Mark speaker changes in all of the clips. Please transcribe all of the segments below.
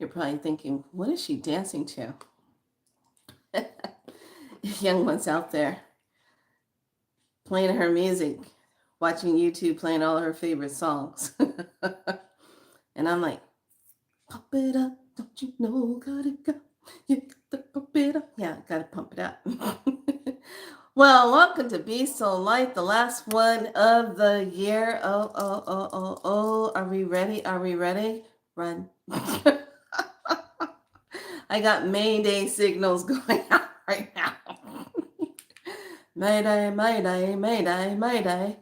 Speaker 1: You're probably thinking, what is she dancing to? Young ones out there playing her music, watching YouTube, playing all her favorite songs. And I'm like, pump it up, don't you know, gotta go. You gotta pump it up. Yeah, gotta pump it up. Well, welcome to Be So Light, the last one of the year. Oh. Are we ready? Are we ready? Run. I got Mayday signals going out right now. Mayday, Mayday, Mayday, Mayday.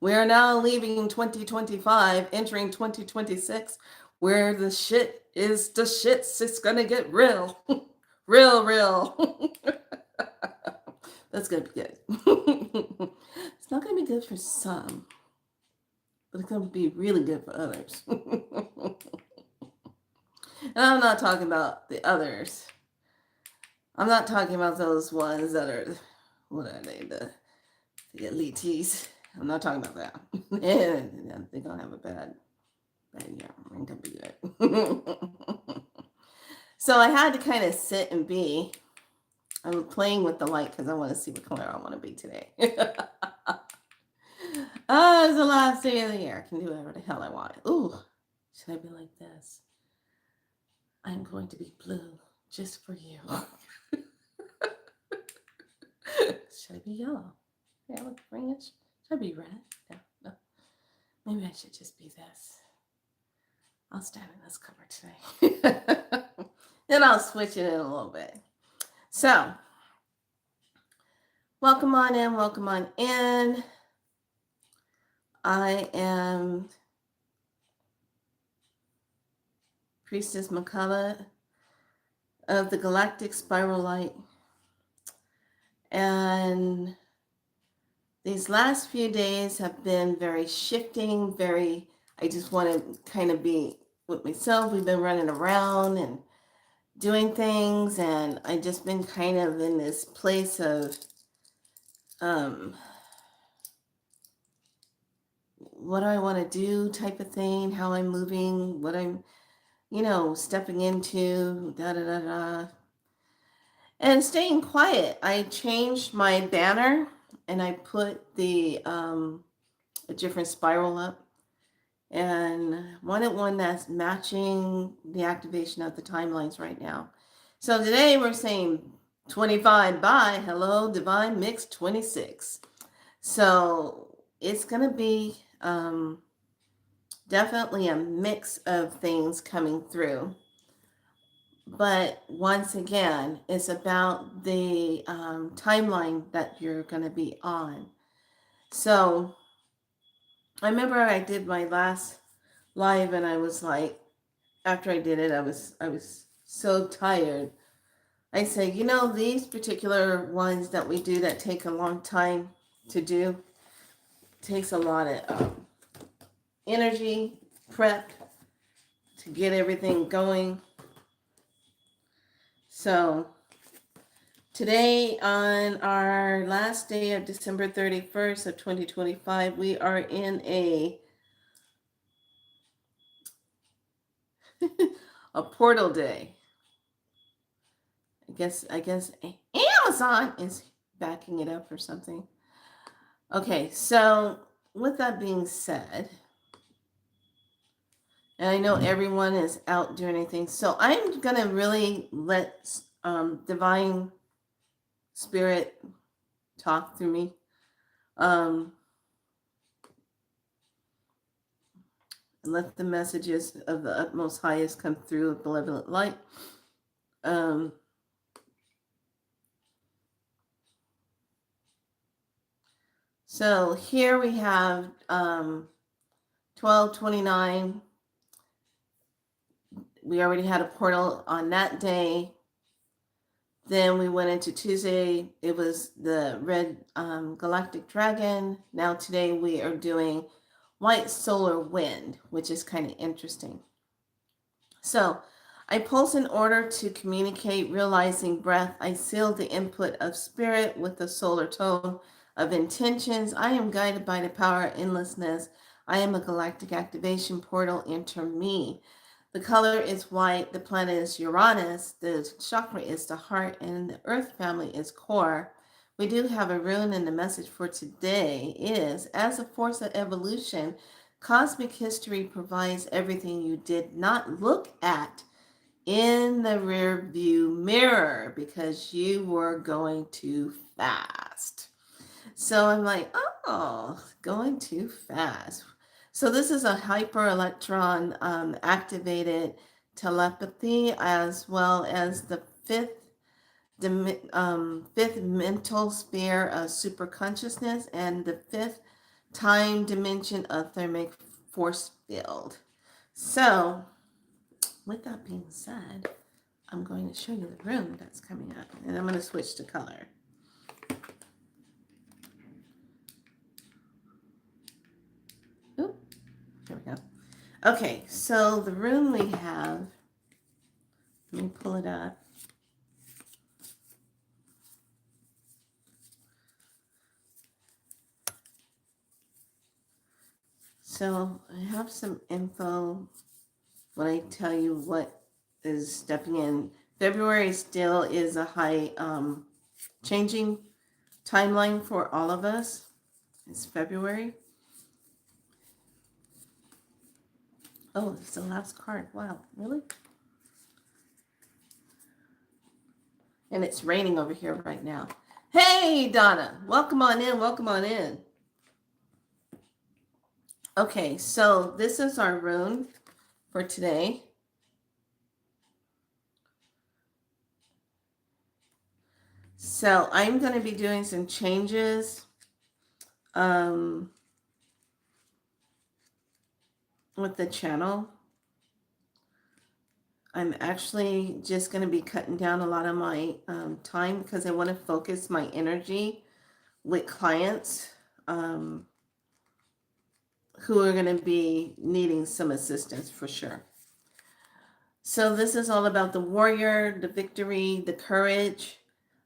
Speaker 1: We are now leaving 2025, entering 2026, where the shits. It's gonna get real. real. That's gonna be good. It's not gonna be good for some, but it's gonna be really good for others. And I'm not talking about the others. I'm not talking about those ones that are, what are they, the elites. I'm not talking about that. They're gonna have a bad year. Ain't gonna be good. So I had to kind of sit and be. I'm playing with the light because I want to see what color I want to be today. Oh, it's the last day of the year. I can do whatever the hell I want. Ooh, should I be like this? I'm going to be blue just for you. Should I be yellow? Yeah, look greenish. Should I be red? No. Maybe I should just be this. I'll stand in this cover today. Then I'll switch it in a little bit. So, welcome on in. I am Priestess Makala of the Galactic Spiral Light. And these last few days have been very shifting, I just want to kind of be with myself. We've been running around and doing things, and I just been kind of in this place of what do I want to do type of thing, how I'm moving, what I'm, stepping into, and staying quiet. I changed my banner and I put a different spiral up, and wanted one that's matching the activation of the timelines right now. So today we're saying 25 by Hello Divine Mix 26. So it's going to be definitely a mix of things coming through. But once again, it's about the timeline that you're going to be on. So I remember I did my last live, and I was like, after I did it, I was so tired. I say, these particular ones that we do that take a long time to do, takes a lot of energy, prep to get everything going. So today, on our last day of December 31st of 2025, we are in a portal day. I guess Amazon is backing it up or something. Okay, so with that being said, and I know everyone is out doing anything, so I'm gonna really let Divine Spirit talk through me. Let the messages of the utmost highest come through with benevolent light. So here we have 1229. We already had a portal on that day. Then we went into Tuesday. It was the red galactic dragon. Now today we are doing white solar wind, which is kind of interesting. So I pulse in order to communicate, realizing breath. I seal the input of spirit with the solar tone of intentions. I am guided by the power of endlessness. I am a galactic activation portal. Enter me. The color is white. The planet is Uranus. The chakra is the heart. And the earth family is core. We do have a rune, and the message for today is, as a force of evolution, cosmic history provides everything you did not look at in the rear view mirror because you were going too fast. So I'm like, oh, going too fast. So this is a hyper electron activated telepathy, as well as the fifth mental sphere of super consciousness, and the fifth time dimension of thermic force field. So with that being said, I'm going to show you the room that's coming up, and I'm going to switch to color. Oop, here we go. Okay, so the room we have, let me pull it up. So I have some info when I tell you what is stepping in. February still is a high changing timeline for all of us. It's February. Oh, it's the last card. Wow, really? And it's raining over here right now. Hey, Donna, welcome on in. Welcome on in. Okay, so this is our rune for today. So I'm going to be doing some changes with the channel. I'm actually just going to be cutting down a lot of my time because I want to focus my energy with clients who are going to be needing some assistance for sure. So this is all about the warrior, the victory, the courage,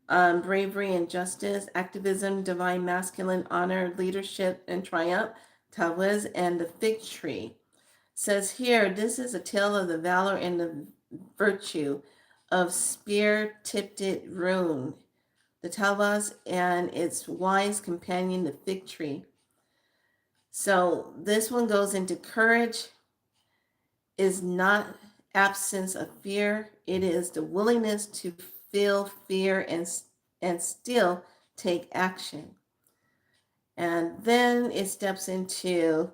Speaker 1: bravery and justice, activism, divine masculine, honor, leadership, and triumph, Tawiz, and the fig tree. Says here, this is a tale of the valor and the virtue of spear-tipped rune, the Tawaz, and its wise companion, the fig tree. So this one goes into courage is not absence of fear. It is the willingness to feel fear and still take action. And then it steps into,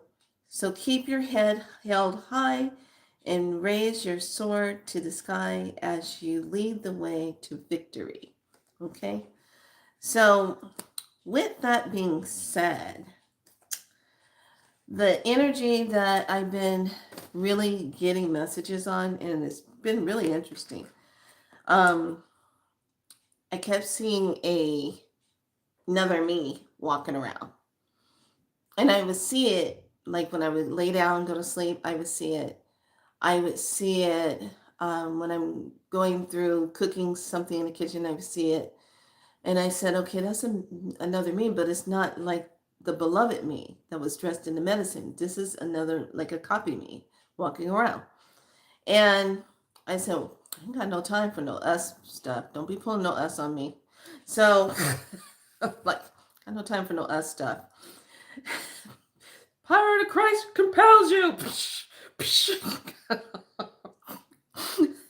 Speaker 1: so keep your head held high and raise your sword to the sky as you lead the way to victory. Okay? So with that being said, the energy that I've been really getting messages on, and it's been really interesting. I kept seeing another me walking around, and I would see it like when I would lay down and go to sleep. I would see it. I would see it when I'm going through cooking something in the kitchen. I would see it, and I said, "Okay, that's another me, but it's not like the beloved me that was dressed in the medicine. This is another, like a copy me walking around." And I said, I ain't got no time for no us stuff. Don't be pulling no us on me. So, like, I got no time for no us stuff. Power of Christ compels you.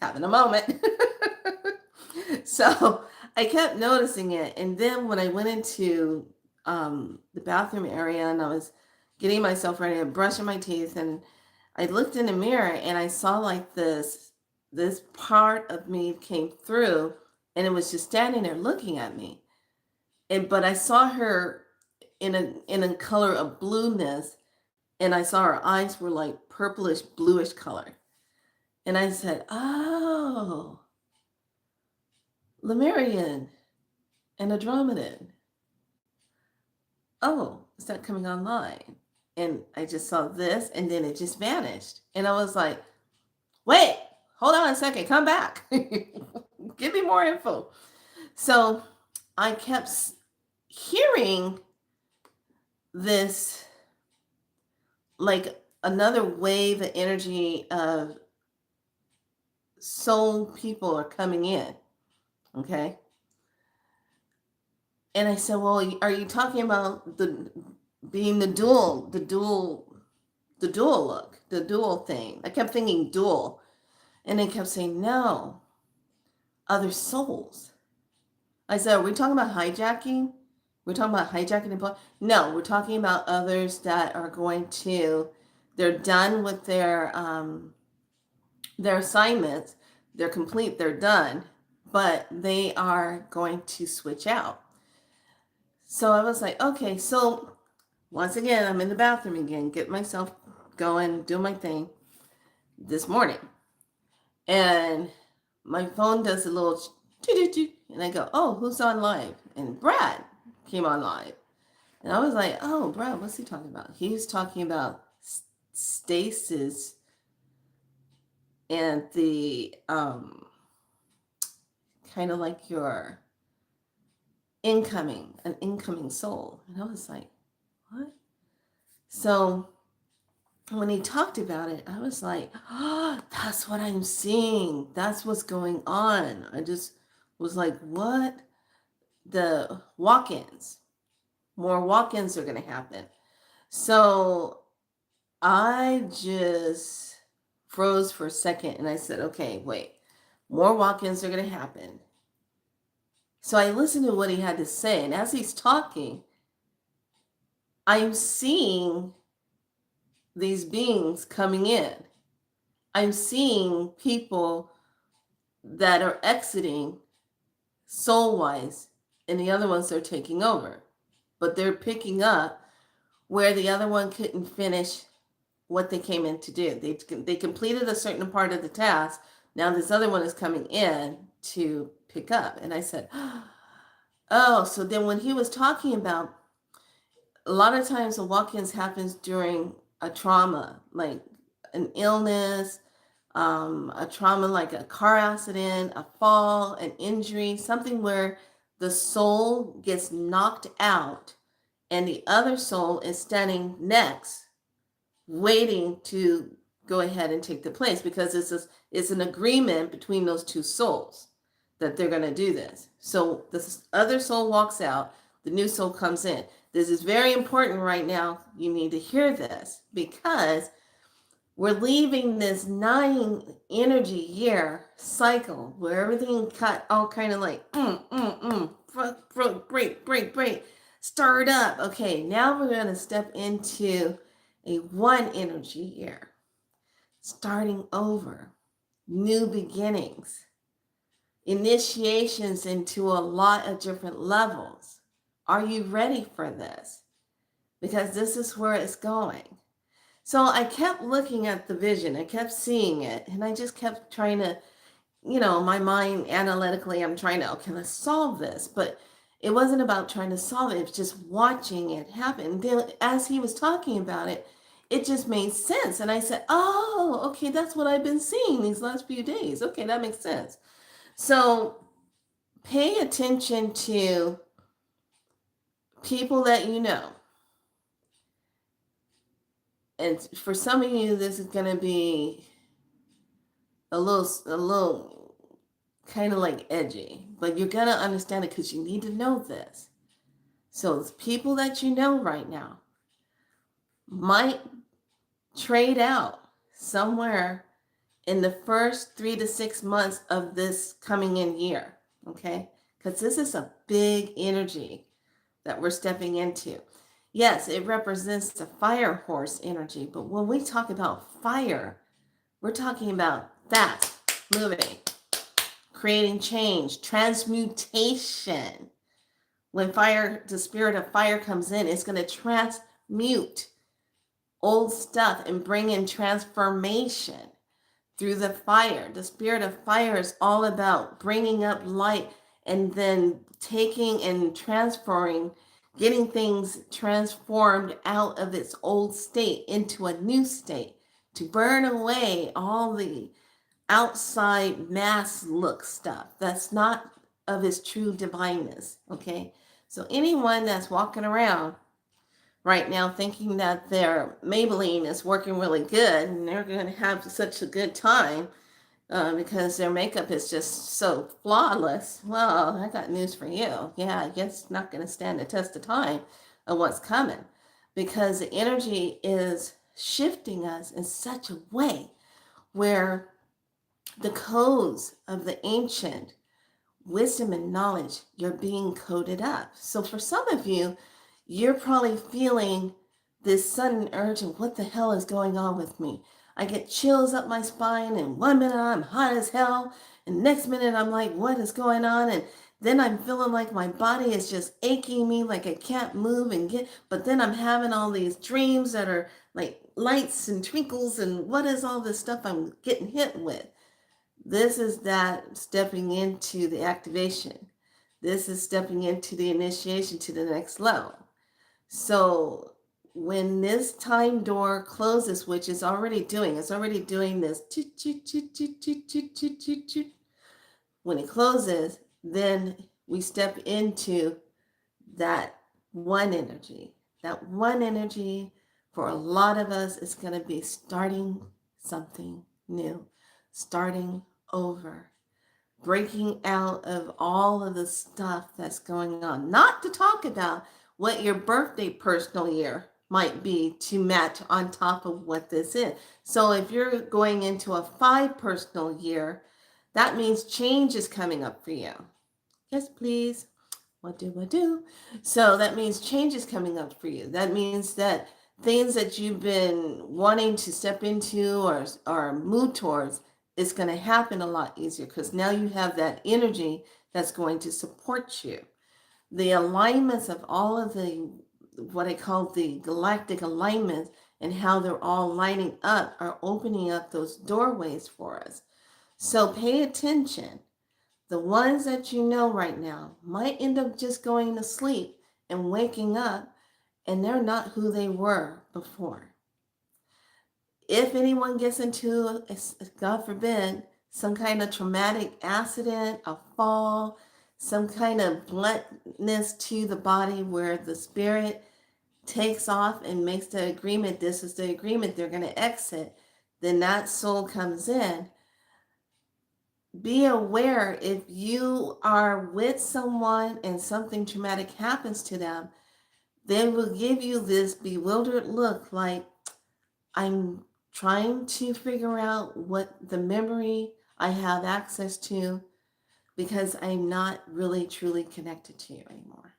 Speaker 1: Having a moment. So I kept noticing it. And then when I went into the bathroom area and I was getting myself ready and brushing my teeth, and I looked in the mirror and I saw like this part of me came through, and it was just standing there looking at me. But I saw her in a color of blueness, and I saw her eyes were like purplish bluish color. And I said, "Oh, Lemurian and Andromedan. Oh, is that coming online?" And I just saw this, and then it just vanished. And I was like, "Wait, hold on a second, come back." Give me more info. So I kept hearing this, like another wave of energy of soul people are coming in. Okay. And I said, well, are you talking about the being the dual look, the dual thing? I kept thinking dual. And they kept saying, no, other souls. I said, are we talking about hijacking? We're talking about hijacking the. No, we're talking about others that are going to, they're done with their assignments, they're complete, they're done, but they are going to switch out. So I was like, okay, so once again, I'm in the bathroom again, get myself going, do my thing this morning. And my phone does a little and I go, oh, who's on live? And Brad came on live. And I was like, oh, Brad, what's he talking about? He's talking about stasis and the kind of like your an incoming soul. And I was like, what? So when he talked about it, I was like, oh, that's what I'm seeing. That's what's going on. I just was like, what? The walk-ins. More walk-ins are going to happen. So I just froze for a second and I said, okay, wait. More walk-ins are going to happen. So I listened to what he had to say. And as he's talking, I'm seeing these beings coming in. I'm seeing people that are exiting soul-wise, and the other ones are taking over. But they're picking up where the other one couldn't finish what they came in to do. They completed a certain part of the task. Now this other one is coming in to pick up. And I said, oh, so then when he was talking about, a lot of times the walk-ins happens during a trauma, like an illness, a trauma like a car accident, a fall, an injury, something where the soul gets knocked out and the other soul is standing next, waiting to go ahead and take the place, because it's an agreement between those two souls that they're going to do this. So this other soul walks out, the new soul comes in. This is very important right now. You need to hear this, because we're leaving this 9 energy year cycle where everything cut all kind of like break, start up. Okay, now we're going to step into a 1 energy year, starting over, new beginnings, initiations into a lot of different levels. Are you ready for this? Because this is where it's going. So I kept looking at the vision, I kept seeing it, and I just kept trying to, my mind analytically, I'm trying to, okay, let's solve this. But it wasn't about trying to solve it, it was just watching it happen. Then as he was talking about it, it just made sense. And I said, oh, okay, that's what I've been seeing these last few days. Okay, that makes sense. So pay attention to people that you know. And for some of you, this is going to be a little kind of like edgy, but you're going to understand it because you need to know this. So the people that you know right now might trade out somewhere in the first 3 to 6 months of this coming in year, okay? Because this is a big energy that we're stepping into. Yes, it represents the fire horse energy, but when we talk about fire, we're talking about that, moving, creating change, transmutation. When fire, the spirit of fire comes in, it's going to transmute old stuff and bring in transformation through the fire. The spirit of fire is all about bringing up light and then taking and transferring, getting things transformed out of its old state into a new state, to burn away all the outside mass look stuff that's not of its true divineness. Okay, so anyone that's walking around right now thinking that their Maybelline is working really good and they're going to have such a good time, because their makeup is just so flawless. Well, I got news for you. Yeah, I guess it's not going to stand the test of time of what's coming, because the energy is shifting us in such a way where the codes of the ancient wisdom and knowledge, you're being coded up. So for some of you, you're probably feeling this sudden urge of what the hell is going on with me. I get chills up my spine, and 1 minute I'm hot as hell, and next minute I'm like, what is going on? And then I'm feeling like my body is just aching me, like I can't move and get, but then I'm having all these dreams that are like lights and twinkles, and what is all this stuff I'm getting hit with? This is that stepping into the activation. This is stepping into the initiation to the next level. So when this time door closes, which it's already doing this. When it closes, then we step into that one energy. That one energy for a lot of us is going to be starting something new, starting over, breaking out of all of the stuff that's going on. Not to talk about what your birthday personal year might be to match on top of what this is. So if you're going into a 5 personal year, that means change is coming up for you. Yes, please. What do I do? So that means change is coming up for you. That means that things that you've been wanting to step into or move towards is going to happen a lot easier, because now you have that energy that's going to support you. The alignments of all of the, what I call the galactic alignments, and how they're all lining up, are opening up those doorways for us. So pay attention. The ones that you know right now might end up just going to sleep and waking up, and they're not who they were before. If anyone gets into, God forbid, some kind of traumatic accident, a fall, some kind of bluntness to the body where the spirit takes off and makes the agreement, this is the agreement, they're going to exit, then that soul comes in. Be aware, if you are with someone and something traumatic happens to them, they will give you this bewildered look like, I'm trying to figure out what the memory I have access to, because I'm not really truly connected to you anymore.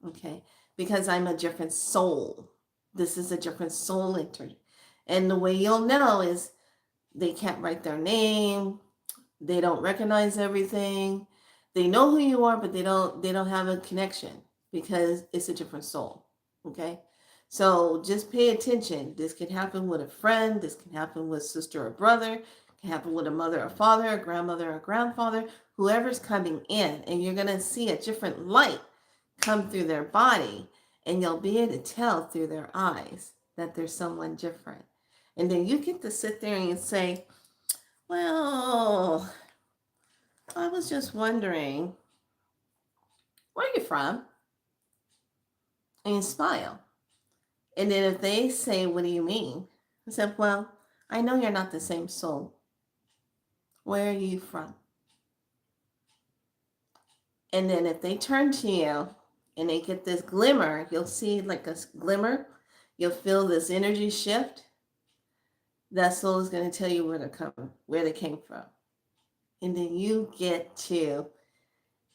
Speaker 1: Okay? Because I'm a different soul. This is a different soul entry. And the way you'll know is they can't write their name. They don't recognize everything. They know who you are, but they don't have a connection, because it's a different soul. Okay? So just pay attention. This can happen with a friend, this can happen with sister or brother, it can happen with a mother or father, a grandmother or grandfather, whoever's coming in, and you're gonna see a different light come through their body, and you'll be able to tell through their eyes that there's someone different. And then you get to sit there and say, well, I was just wondering, where are you from? And you smile. And then if they say, what do you mean? I said, well, I know you're not the same soul. Where are you from? And then if they turn to you and they get this glimmer, you'll see like a glimmer, you'll feel this energy shift. That soul is going to tell you where they came from. And then you get to,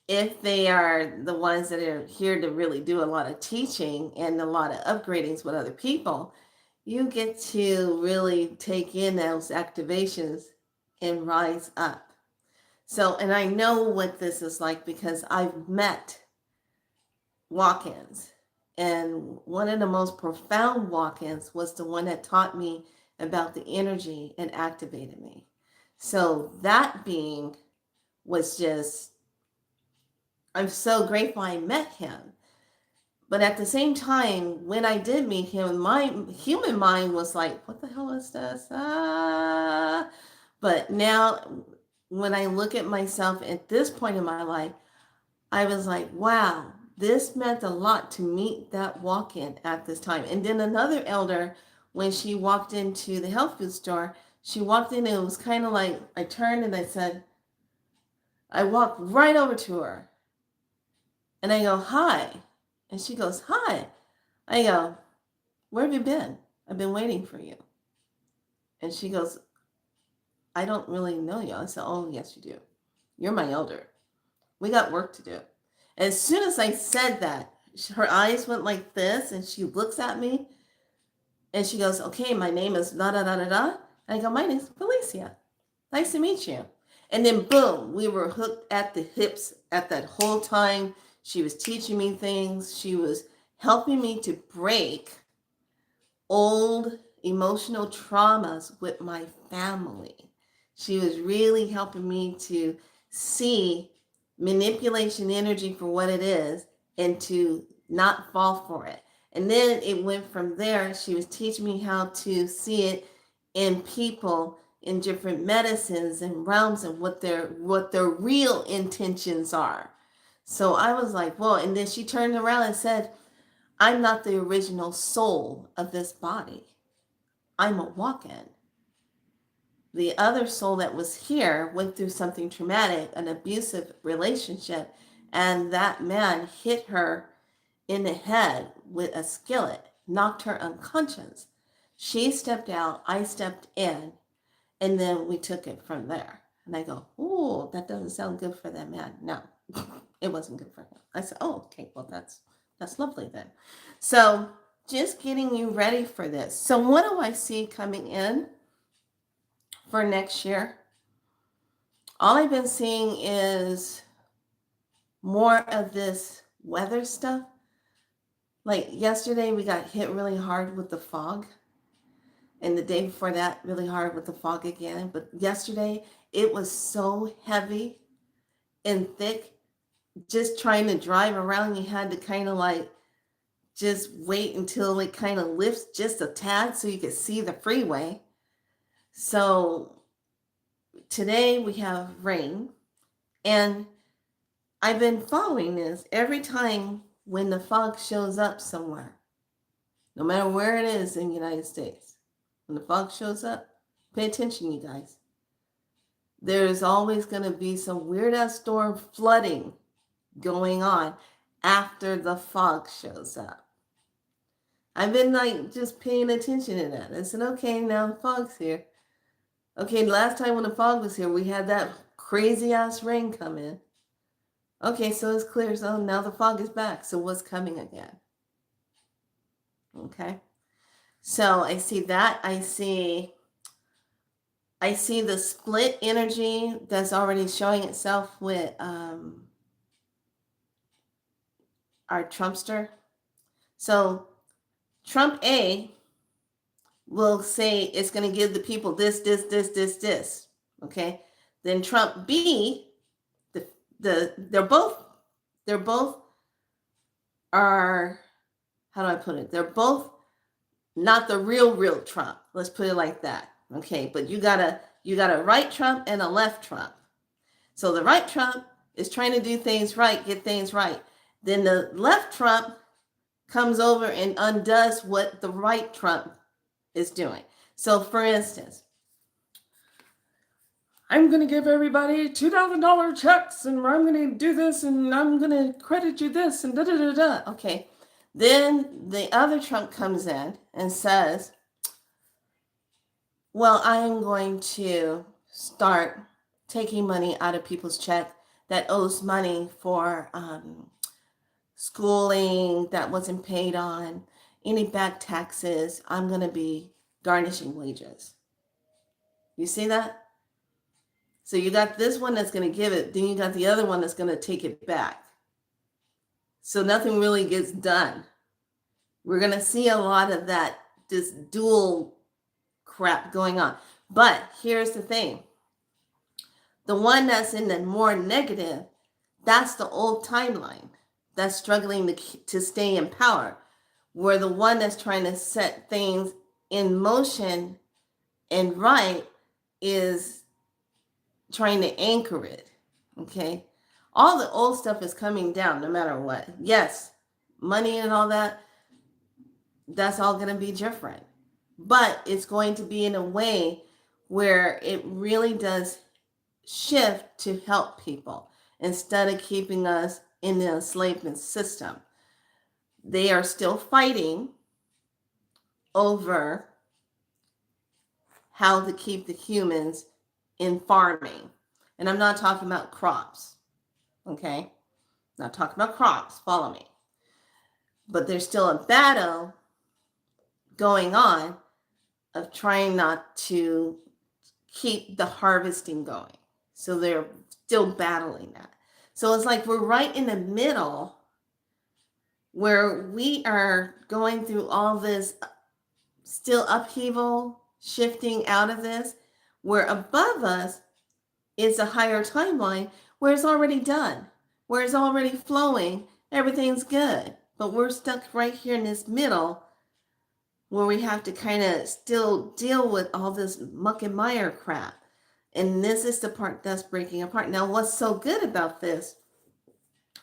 Speaker 1: if they are the ones that are here to really do a lot of teaching and a lot of upgradings with other people, you get to really take in those activations and rise up. So, and I know what this is like because I've met walk-ins. And one of the most profound walk-ins was the one that taught me about the energy and activated me. So that being was just, I'm so grateful I met him. But at the same time, when I did meet him, my human mind was like, what the hell is this? But now, when I look at myself at this point in my life, I was like, wow, this meant a lot to meet that walk-in at this time. And then another elder, when she walked into the health food store, She walked in and it was kind of like I turned and I walked right over to her and I go, hi. And she goes, hi. I go, where have you been? I've been waiting for you. And she goes, I don't really know you. I said, oh, yes, you do. You're my elder. We got work to do. And as soon as I said that, her eyes went like this and she looks at me and she goes, okay, my name is da da da da da. And I go, my name's Felicia. Nice to meet you. And then boom, we were hooked at the hips at that whole time. She was teaching me things. She was helping me to break old emotional traumas with my family. She was really helping me to see manipulation energy for what it is and to not fall for it. And then it went from there. She was teaching me how to see it in people, in different medicines and realms, and what their real intentions are. So I was like, whoa. And then she turned around and said, I'm not the original soul of this body. I'm a walk-in. The other soul that was here went through something traumatic, an abusive relationship, and that man hit her in the head with a skillet, knocked her unconscious. She stepped out, I stepped in, and then we took it from there. And I go, oh, that doesn't sound good for that man. No, it wasn't good for him. I said, oh, okay, well, that's lovely then. So just getting you ready for this. So what do I see coming in for next year? All I've been seeing is more of this weather stuff. Like yesterday, we got hit really hard with the fog. And the day before that, really hard with the fog again. But yesterday, it was so heavy and thick. Just trying to drive around, you had to kind of like just wait until it kind of lifts just a tad so you could see the freeway. So today we have rain, and I've been following this every time when the fog shows up somewhere, no matter where it is in the United States. When the fog shows up, pay attention, you guys. There's always going to be some weird ass storm flooding going on after the fog shows up. I've been like just paying attention to that. I said, okay, now the fog's here. Okay, last time when the fog was here, we had that crazy ass rain come in. Okay, so it's clear. So now the fog is back. So what's coming again? Okay. So I see that. I see the split energy that's already showing itself with our Trumpster. So Trump A will say it's going to give the people this, this, this, this, this. Okay. Then Trump B, they're both are, how do I put it? They're both not the real Trump. Let's put it like that. Okay. But you got a right Trump and a left Trump. So the right Trump is trying to do things right, get things right. Then the left Trump comes over and undoes what the right Trump is doing. So for instance, I'm going to give everybody $2,000 checks and I'm going to do this and I'm going to credit you this and da da da da. Okay. Then the other Trump comes in and says, well, I am going to start taking money out of people's check that owes money for schooling that wasn't paid on, any back taxes. I'm going to be garnishing wages. You see that? So you got this one that's going to give it, then you got the other one that's going to take it back. So nothing really gets done. We're going to see a lot of that, this dual crap going on. But here's the thing. The one that's in the more negative, that's the old timeline that's struggling to stay in power. Where the one that's trying to set things in motion and right is trying to anchor it. Okay. All the old stuff is coming down no matter what. Yes, money and all that, that's all going to be different. But it's going to be in a way where it really does shift to help people instead of keeping us in the enslavement system. They are still fighting over how to keep the humans in farming. And I'm not talking about crops, okay? Not talking about crops, follow me. But there's still a battle going on of trying not to keep the harvesting going. So they're still battling that. So it's like we're right in the middle where we are going through all this still upheaval, shifting out of this, where above us is a higher timeline where it's already done, where it's already flowing, everything's good. But we're stuck right here in this middle where we have to kind of still deal with all this muck and mire crap. And this is the part that's breaking apart. Now, what's so good about this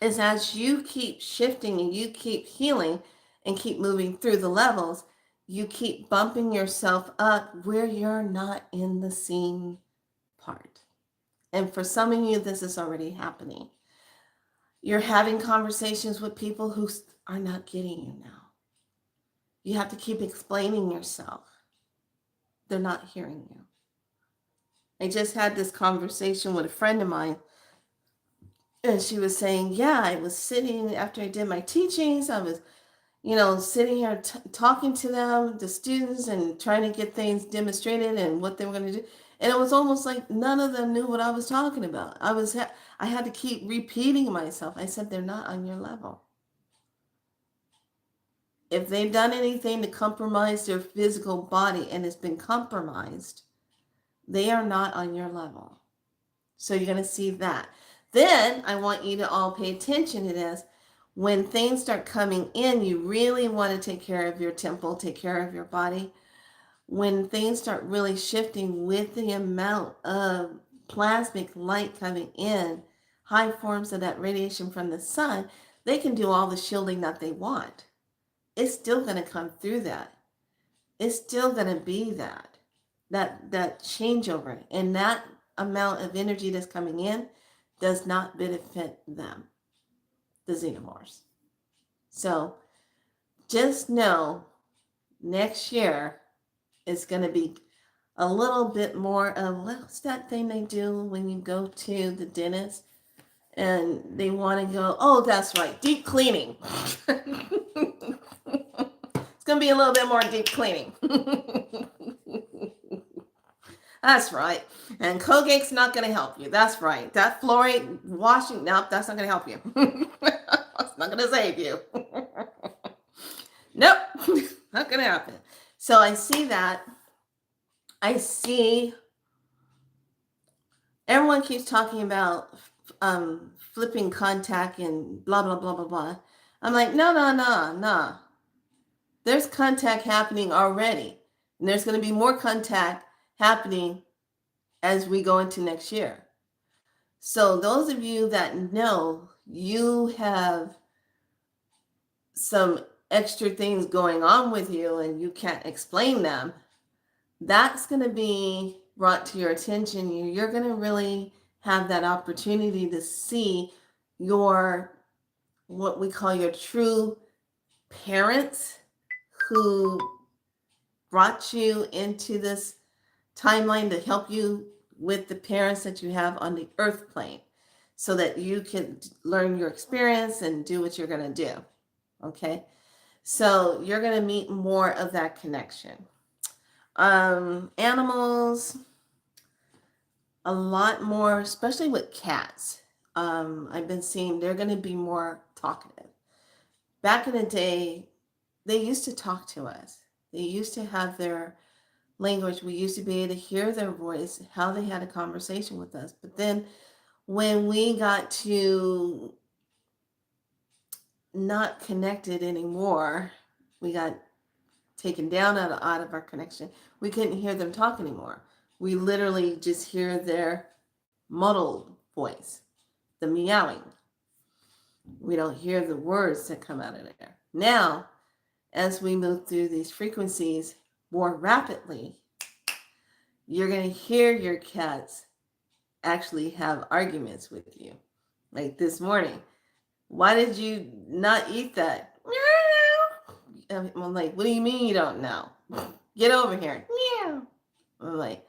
Speaker 1: is as you keep shifting and you keep healing and keep moving through the levels, you keep bumping yourself up where you're not in the scene part. And for some of you, this is already happening. You're having conversations with people who are not getting you now. You have to keep explaining yourself. They're not hearing you. I just had this conversation with a friend of mine, and she was saying, yeah, I was sitting after I did my teachings. I was, sitting here talking to them, the students, and trying to get things demonstrated and what they were going to do. And it was almost like none of them knew what I was talking about. I had to keep repeating myself. I said, they're not on your level. If they've done anything to compromise their physical body and it's been compromised, they are not on your level. So you're going to see that. Then I want you to all pay attention to this. When things start coming in, you really want to take care of your temple, take care of your body. When things start really shifting with the amount of plasmic light coming in, high forms of that radiation from the sun, they can do all the shielding that they want. It's still going to come through that. It's still going to be that changeover. And that amount of energy that's coming in does not benefit them, the xenomorphs. So just know next year is going to be a little bit more of, what's that thing they do when you go to the dentist and they want to go, oh, that's right, deep cleaning. It's going to be a little bit more deep cleaning. That's right. And Colgate's not going to help you. That's right. That fluoride washing, nope, that's not going to help you. It's not going to save you. Nope, not going to happen. So I see that. I see everyone keeps talking about flipping contact and blah, blah, blah, blah, blah. I'm like, no. There's contact happening already. And there's going to be more contact happening as we go into next year. So those of you that know you have some extra things going on with you and you can't explain them, that's going to be brought to your attention. You're going to really have that opportunity to see your, what we call your true parents who brought you into this timeline to help you with the parents that you have on the earth plane so that you can learn your experience and do what you're going to do. Okay. So you're going to meet more of that connection. Animals, a lot more, especially with cats. I've been seeing they're going to be more talkative. Back in the day, they used to talk to us. They used to have their language. We used to be able to hear their voice, how they had a conversation with us. But then when we got to not connected anymore, we got taken down out of our connection. We couldn't hear them talk anymore. We literally just hear their muddled voice, the meowing. We don't hear the words that come out of there. Now, as we move through these frequencies more rapidly, you're going to hear your cats actually have arguments with you. Like this morning, why did you not eat that? I'm like, what do you mean you don't know? Get over here. Meow. I'm like,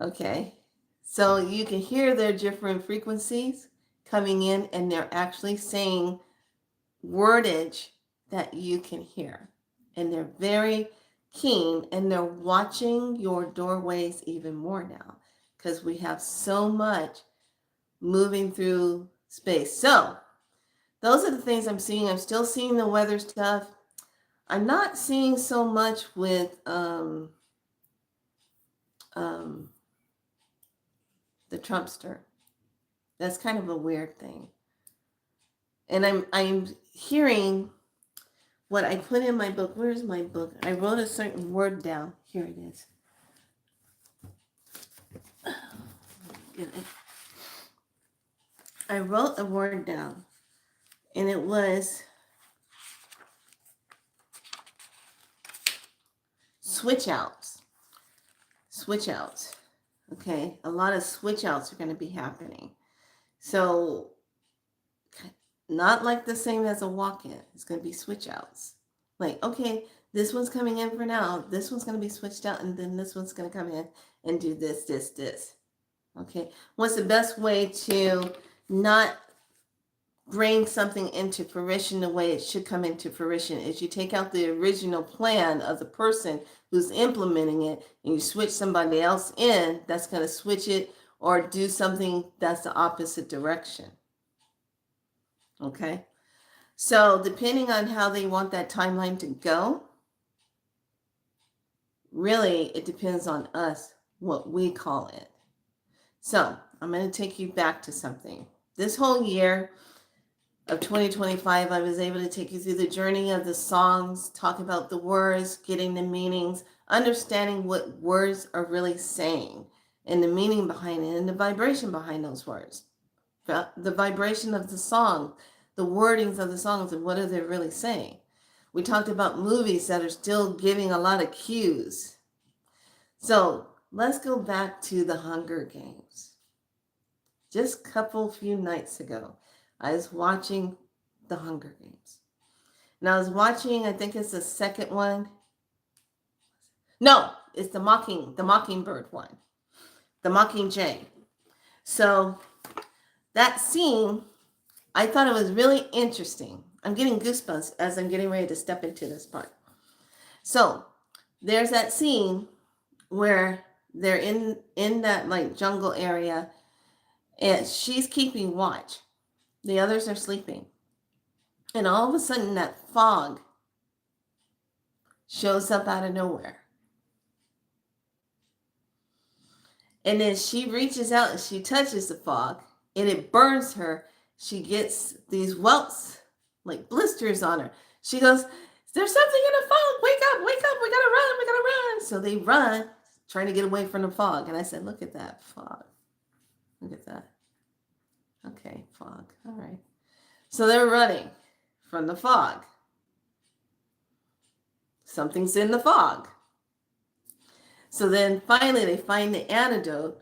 Speaker 1: okay. So you can hear their different frequencies coming in, and they're actually saying wordage that you can hear. And they're very keen, and they're watching your doorways even more now because we have so much moving through space. So those are the things I'm seeing. I'm still seeing the weather stuff. I'm not seeing so much with um, the Trumpster. That's kind of a weird thing. And I'm hearing what I put in my book. Where's my book? I wrote a certain word down. Here it is. Get it. I wrote a word down, and it was switch outs. Switch outs. Okay, a lot of switch outs are going to be happening. So, not like the same as a walk in, it's going to be switch outs. Like, okay, this one's coming in for now, this one's going to be switched out, and then this one's going to come in and do this, this, this. Okay, what's the best way to not bring something into fruition the way it should come into fruition is you take out the original plan of the person who's implementing it and you switch somebody else in that's going to switch it or do something that's the opposite direction. Okay, so depending on how they want that timeline to go, really it depends on us what we call it. So I'm going to take you back to something. This whole year of 2025, I was able to take you through the journey of the songs, talk about the words, getting the meanings, understanding what words are really saying, and the meaning behind it, and the vibration behind those words. The vibration of the song, the wordings of the songs, and what are they really saying. We talked about movies that are still giving a lot of cues. So let's go back to the Hunger Games. Just a few nights ago, I was watching the Hunger Games. And I was watching, I think it's the second one. No, it's the Mockingbird one. The Mockingjay. So that scene, I thought it was really interesting. I'm getting goosebumps as I'm getting ready to step into this part. So there's that scene where they're in that like jungle area and she's keeping watch. The others are sleeping. And all of a sudden that fog shows up out of nowhere. And then she reaches out and she touches the fog and it burns her. She gets these welts, like blisters on her. She goes, there's something in the fog. Wake up, we gotta run. So they run, trying to get away from the fog. And I said, look at that fog. Look at that. Okay, fog. All right. So they're running from the fog. Something's in the fog. So then finally they find the antidote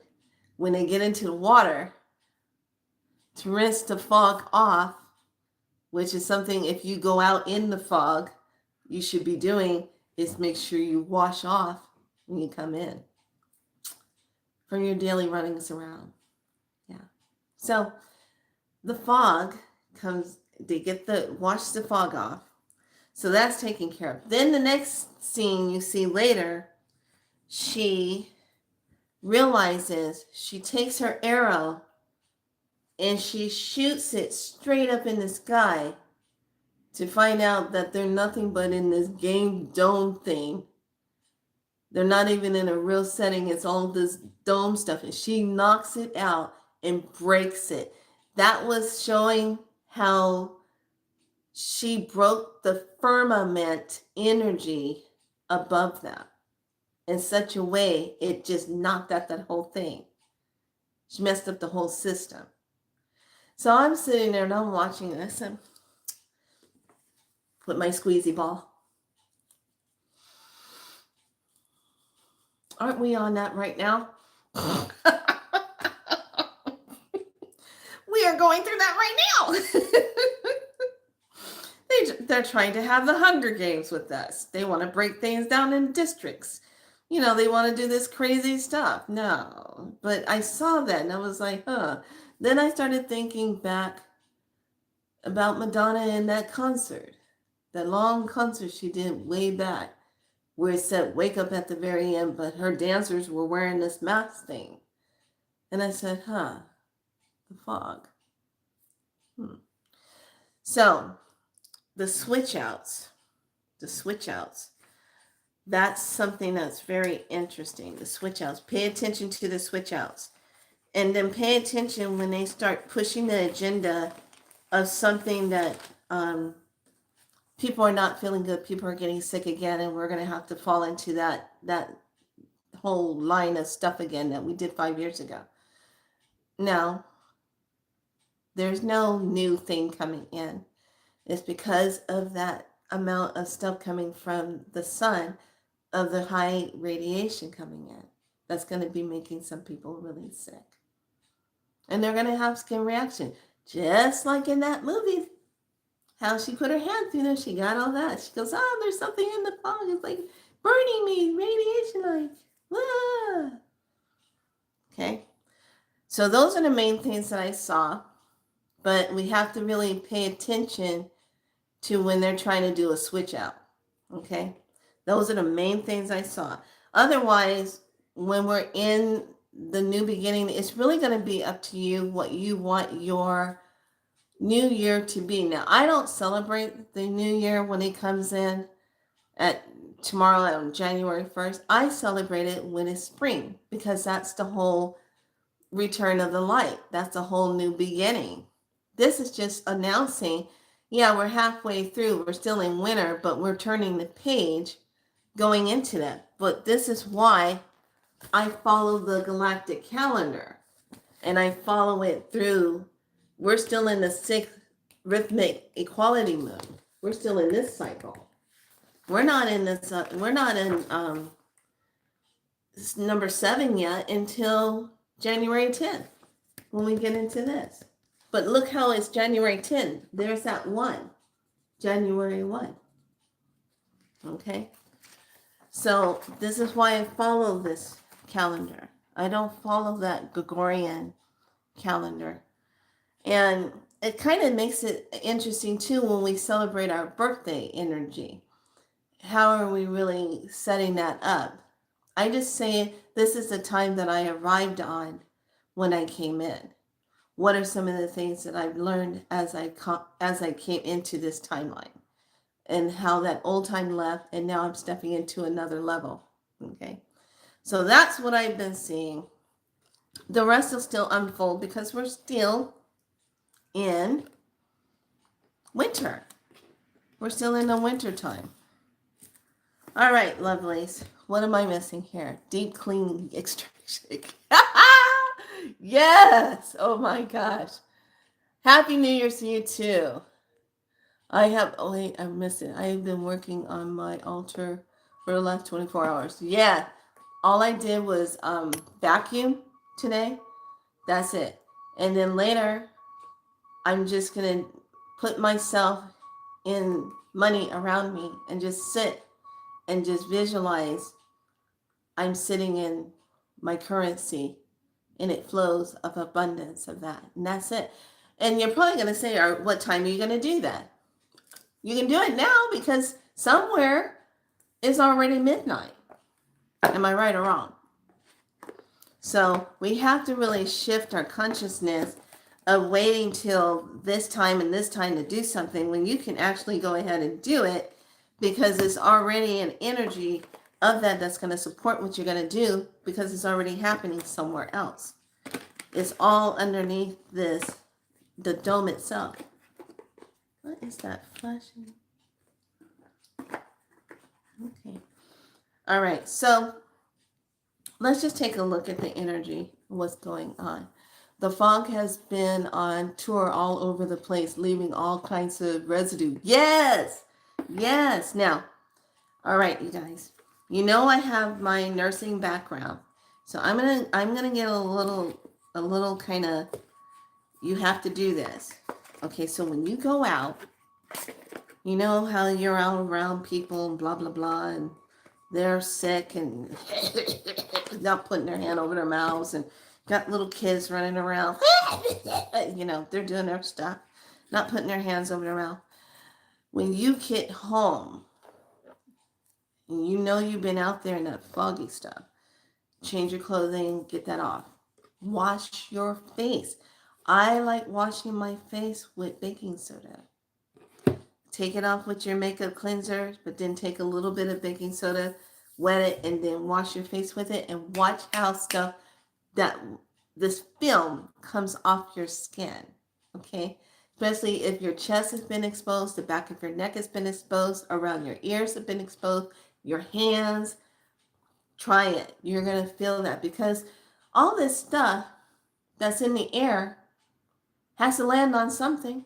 Speaker 1: when they get into the water to rinse the fog off, which is something if you go out in the fog, you should be doing is make sure you wash off when you come in from your daily runnings around. Yeah. So the fog comes, they wash the fog off. So that's taken care of. Then the next scene you see later, she realizes she takes her arrow and she shoots it straight up in the sky to find out that they're nothing but in this game dome thing. They're not even in a real setting. It's all this dome stuff. And she knocks it out and breaks it. That was showing how she broke the firmament energy above them in such a way it just knocked out that whole thing. She messed up the whole system. So I'm sitting there and I'm watching this and with my squeezy ball. All Aren't we on that right now? We are going through that right now. They're trying to have the Hunger Games with us. They want to break things down in districts. They want to do this crazy stuff. No. But I saw that and I was like, huh. Then I started thinking back about Madonna in that concert, that long concert she did way back, where it said wake up at the very end, but her dancers were wearing this mask thing. And I said, huh, the fog. So the switch outs, that's something that's very interesting. The switch outs, pay attention to the switch outs. And then pay attention when they start pushing the agenda of something that people are not feeling good, people are getting sick again, and we're going to have to fall into that whole line of stuff again that we did 5 years ago. Now, there's no new thing coming in. It's because of that amount of stuff coming from the sun, of the high radiation coming in. That's going to be making some people really sick. And they're going to have skin reaction. Just like in that movie, how she put her hand through there, she got all that. She goes, oh, there's something in the fog. It's like burning me, radiation like, ah. Okay. So those are the main things that I saw. But we have to really pay attention to when they're trying to do a switch out. Okay. Those are the main things I saw. Otherwise, when we're in the new beginning, it's really going to be up to you what you want your new year to be. Now, I don't celebrate the new year when it comes in at tomorrow on January 1st. I celebrate it when it's spring, because that's the whole return of the light. That's a whole new beginning. This is just announcing, yeah, we're halfway through. We're still in winter, but we're turning the page going into that. But this is why I follow the galactic calendar, and I follow it through. We're still in the 6th rhythmic equality moon. We're still in this cycle. We're not in this. We're not in number 7 yet until January 10th when we get into this. But look how it's January 10th. There's that 1, January 1. Okay. So this is why I follow this calendar. I don't follow that Gregorian calendar. And it kind of makes it interesting too when we celebrate our birthday energy. How are we really setting that up? I just say this is the time that I arrived on when I came in. What are some of the things that I've learned as I came into this timeline, and how that old time left and now I'm stepping into another level. Okay. So that's what I've been seeing. The rest will still unfold because we're still in winter. We're still in the winter time. All right, lovelies. What am I missing here? Deep clean extraction. Yes. Oh my gosh. Happy New Year's to you too. I missed it. I have been working on my altar for the last 24 hours. Yeah. All I did was vacuum today. That's it. And then later, I'm just going to put myself in money around me and just sit and just visualize I'm sitting in my currency, and it flows of abundance of that. And that's it. And you're probably going to say, what time are you going to do that? You can do it now because somewhere it's already midnight. Am I right or wrong? So we have to really shift our consciousness of waiting till this time and this time to do something when you can actually go ahead and do it, because it's already an energy of that's going to support what you're going to do, because it's already happening somewhere else. It's all underneath the dome itself. What is that flashing? Okay. All right. So let's just take a look at the energy, what's going on. The fog has been on tour all over the place, leaving all kinds of residue. Yes. Yes. Now, all right, you guys. You know, I have my nursing background, so I'm gonna get a little kind of. You have to do this. Okay, so when you go out, you know how you're out around people and blah blah blah, and they're sick and not putting their hand over their mouths, and got little kids running around. They're doing their stuff, not putting their hands over their mouth. When you get home, and you know you've been out there in that foggy stuff, change your clothing, get that off. Wash your face. I like washing my face with baking soda. Take it off with your makeup cleanser, but then take a little bit of baking soda, wet it, and then wash your face with it, and watch how stuff that this film comes off your skin. Okay? Especially if your chest has been exposed, the back of your neck has been exposed, around your ears have been exposed, your hands. Try it. You're going to feel that because all this stuff that's in the air has to land on something.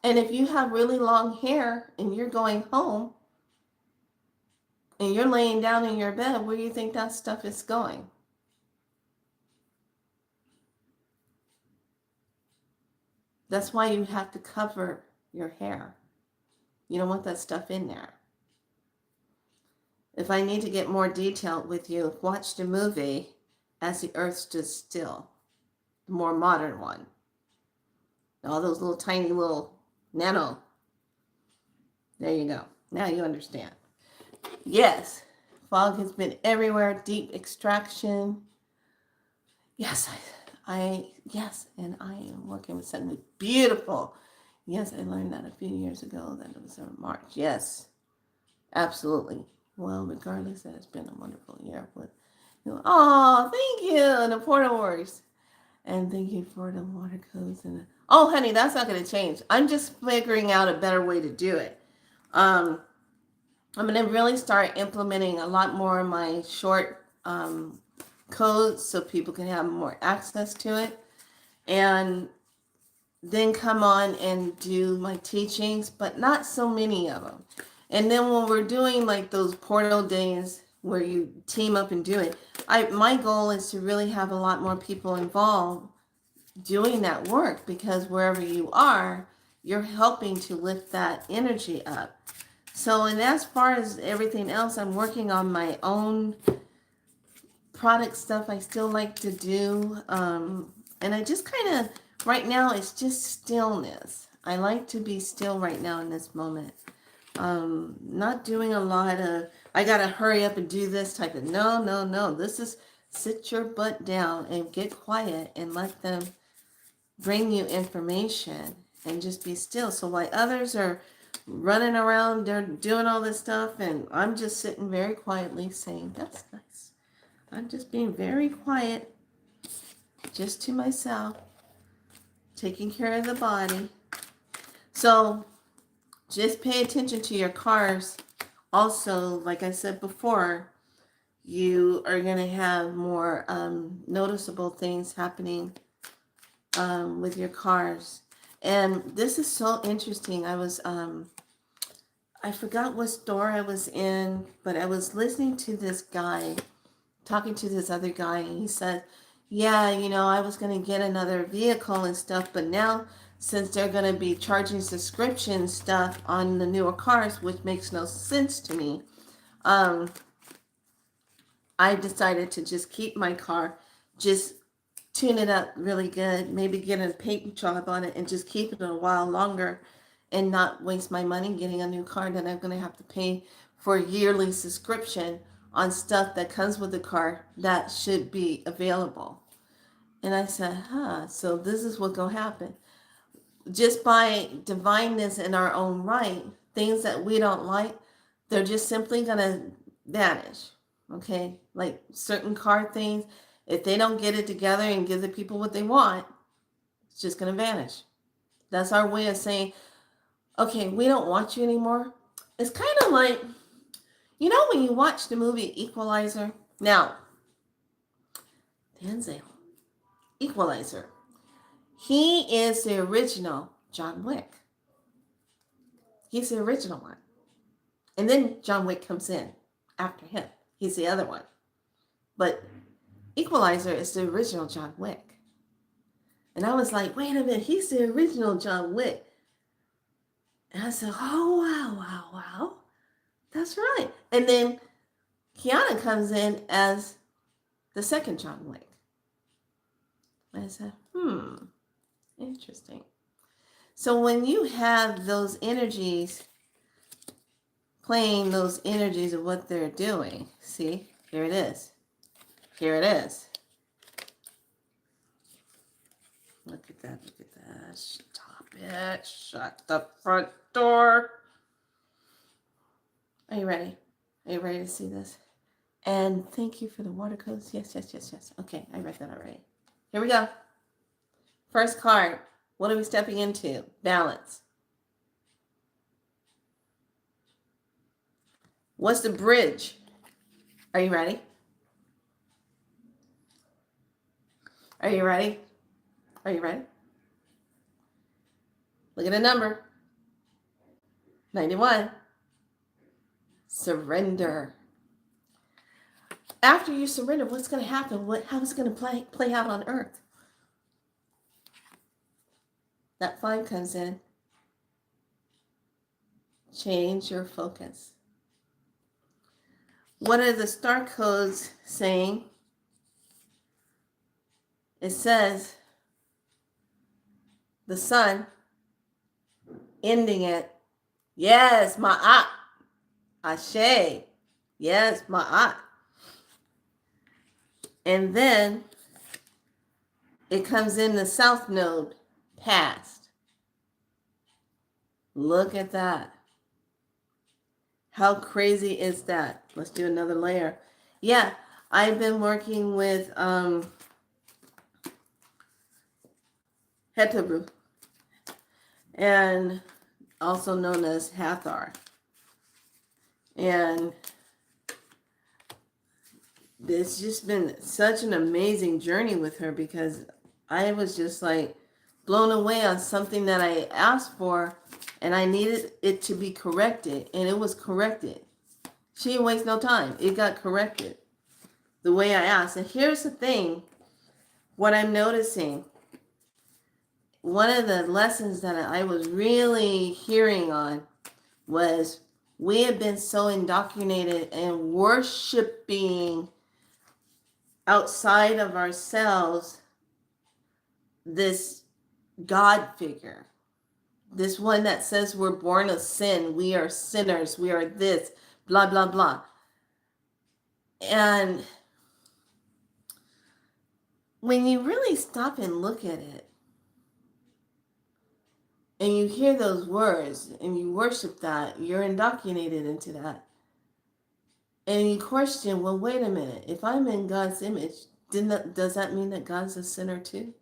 Speaker 1: And if you have really long hair and you're going home and you're laying down in your bed, where do you think that stuff is going? That's why you have to cover your hair. You don't want that stuff in there. If I need to get more detailed with you, watch the movie As the Earth Stood Still, the more modern one. All those little tiny little nano. There you go. Now you understand. Yes, fog has been everywhere. Deep extraction. Yes, yes, and I am working with something beautiful. Yes, I learned that a few years ago. That it was in March. Yes, absolutely. Well, regardless, that has been a wonderful year. But oh, thank you, and the portal works, and thank you for the water codes and. Oh, honey, that's not going to change. I'm just figuring out a better way to do it. I'm going to really start implementing a lot more of my short codes so people can have more access to it. And then come on and do my teachings, but not so many of them. And then when we're doing like those portal days where you team up and do it, my goal is to really have a lot more people involved doing that work, because wherever you are, you're helping to lift that energy up. So, and as far as everything else, I'm working on my own product stuff I still like to do. And I just kind of, right now, it's just stillness. I like to be still right now in this moment. Not doing a lot of, I got to hurry up and do this type of, no, no, no. This is sit your butt down and get quiet and let them bring you information and just be still. So while others are running around, they're doing all this stuff, and I'm just sitting very quietly saying, that's nice. I'm just being very quiet, just to myself, taking care of the body. So just pay attention to your cars. Also, like I said before, you are going to have more noticeable things happening with your cars. And this is so interesting. I forgot what store I was in, but I was listening to this guy, talking to this other guy, and he said, yeah, I was going to get another vehicle and stuff, but now since they're going to be charging subscription stuff on the newer cars, which makes no sense to me, I decided to just keep my car, just tune it up really good, maybe get a paint job on it and just keep it a while longer and not waste my money getting a new car that I'm going to have to pay for a yearly subscription on stuff that comes with the car that should be available. And I said, so this is what's going to happen. Just by divineness in our own right, things that we don't like, they're just simply going to vanish. Okay? Like certain car things, if they don't get it together and give the people what they want, it's just going to vanish. That's our way of saying, okay, we don't want you anymore. It's kind of like, when you watch the movie Equalizer. Now, Denzel, Equalizer. He is the original John Wick. He's the original one. And then John Wick comes in after him. He's the other one. But Equalizer is the original John Wick. And I was like, wait a minute, he's the original John Wick. And I said, oh, wow. That's right. And then Keanu comes in as the second John Wick. And I said, interesting. So when you have those energies, playing those energies of what they're doing, see, here it is. Here it is. Look at that. Stop it. Shut the front door. Are you ready? Are you ready to see this? And thank you for the water codes. Yes. Okay, I read that already. Here we go. First card. What are we stepping into? Balance. What's the bridge? Are you ready? Are you ready? Are you ready? Look at the number. 91. Surrender. After you surrender, what's going to happen? How is it going to play out on earth? That 5 comes in. Change your focus. What are the star codes saying? It says the sun ending it. Yes, ma'at. Ashe. Yes, ma'at. And then it comes in the south node, past. Look at that. How crazy is that? Let's do another layer. Yeah, I've been working with Heteru, and also known as Hathor. And it's just been such an amazing journey with her, because I was just like blown away on something that I asked for, and I needed it to be corrected, and it was corrected. She didn't waste no time. It got corrected the way I asked. And here's the thing, what I'm noticing, one of the lessons that I was really hearing on was we have been so indoctrinated and worshiping outside of ourselves this God figure, this one that says we're born of sin, we are sinners, we are this, blah, blah, blah. And when you really stop and look at it, and you hear those words, and you worship that, you're indoctrinated into that. And you question, well, wait a minute, if I'm in God's image, does that mean that God's a sinner too?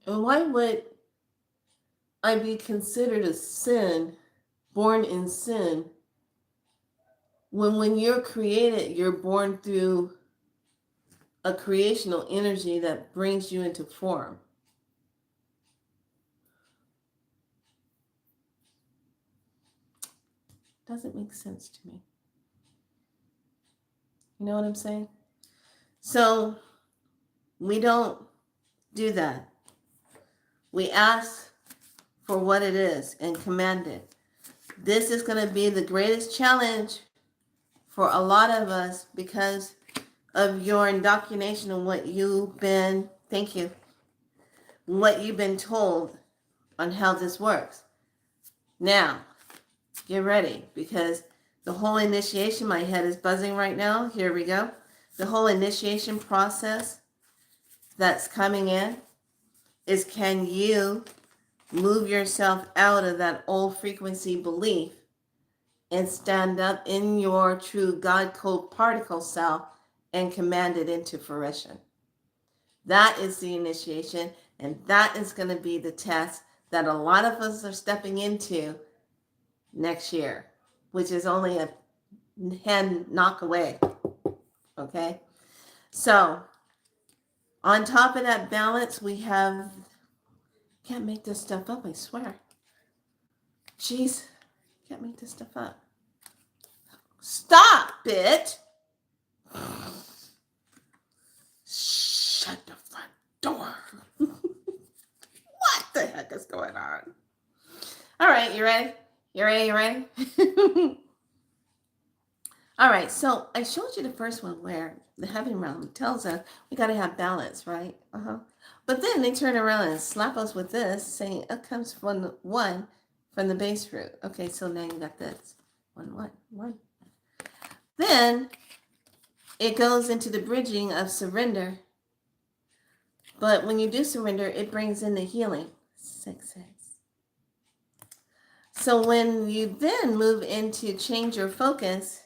Speaker 1: And why would I be considered a sin, born in sin, when you're created, you're born through a creational energy that brings you into form? Doesn't make sense to me. You know what I'm saying? So we don't do that. We ask for what it is and command it. This is going to be the greatest challenge for a lot of us because of your indoctrination and what you've been, thank you, what you've been told on how this works. Now, get ready, because the whole initiation, my head is buzzing right now. Here we go. The whole initiation process that's coming in is, can you move yourself out of that old frequency belief and stand up in your true God code particle self and command it into fruition? That is the initiation, and that is going to be the test that a lot of us are stepping into next year, which is only a hand knock away. Okay? So, On top of that balance, we have, can't make this stuff up, I swear. Jeez, can't make this stuff up. Stop it. Shut the front door. What the heck is going on? All right, you ready? You ready? You ready? All right, so I showed you the first one where the heaven realm tells us we got to have balance, right? But then they turn around and slap us with this, saying it comes from the one from the base root. Okay, so now you got this. One. Then it goes into the bridging of surrender. But when you do surrender, it brings in the healing. 6. So when you then move into change your focus,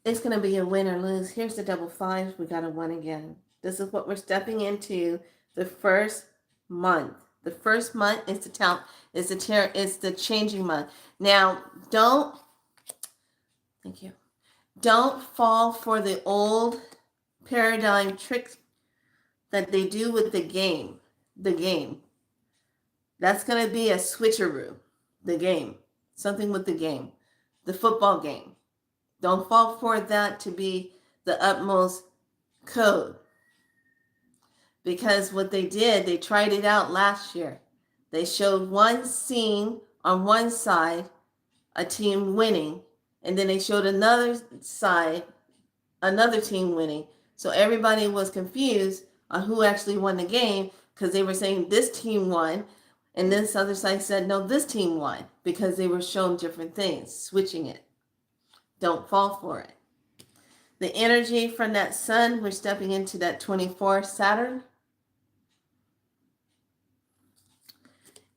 Speaker 1: it's going to be a win or lose. Here's the double 5. We got a 1 again. This is what we're stepping into the first month. The first month is the changing month. Now, thank you. Don't fall for the old paradigm tricks that they do with the game. The game. That's going to be a switcheroo. The game. Something with the game. The football game. Don't fall for that to be the utmost code. Because what they did, they tried it out last year. They showed one scene on one side, a team winning, and then they showed another side, another team winning. So everybody was confused on who actually won the game because they were saying this team won, and this other side said, no, this team won, because they were shown different things, switching it. Don't fall for it. The energy from that sun, we're stepping into that 24 Saturn.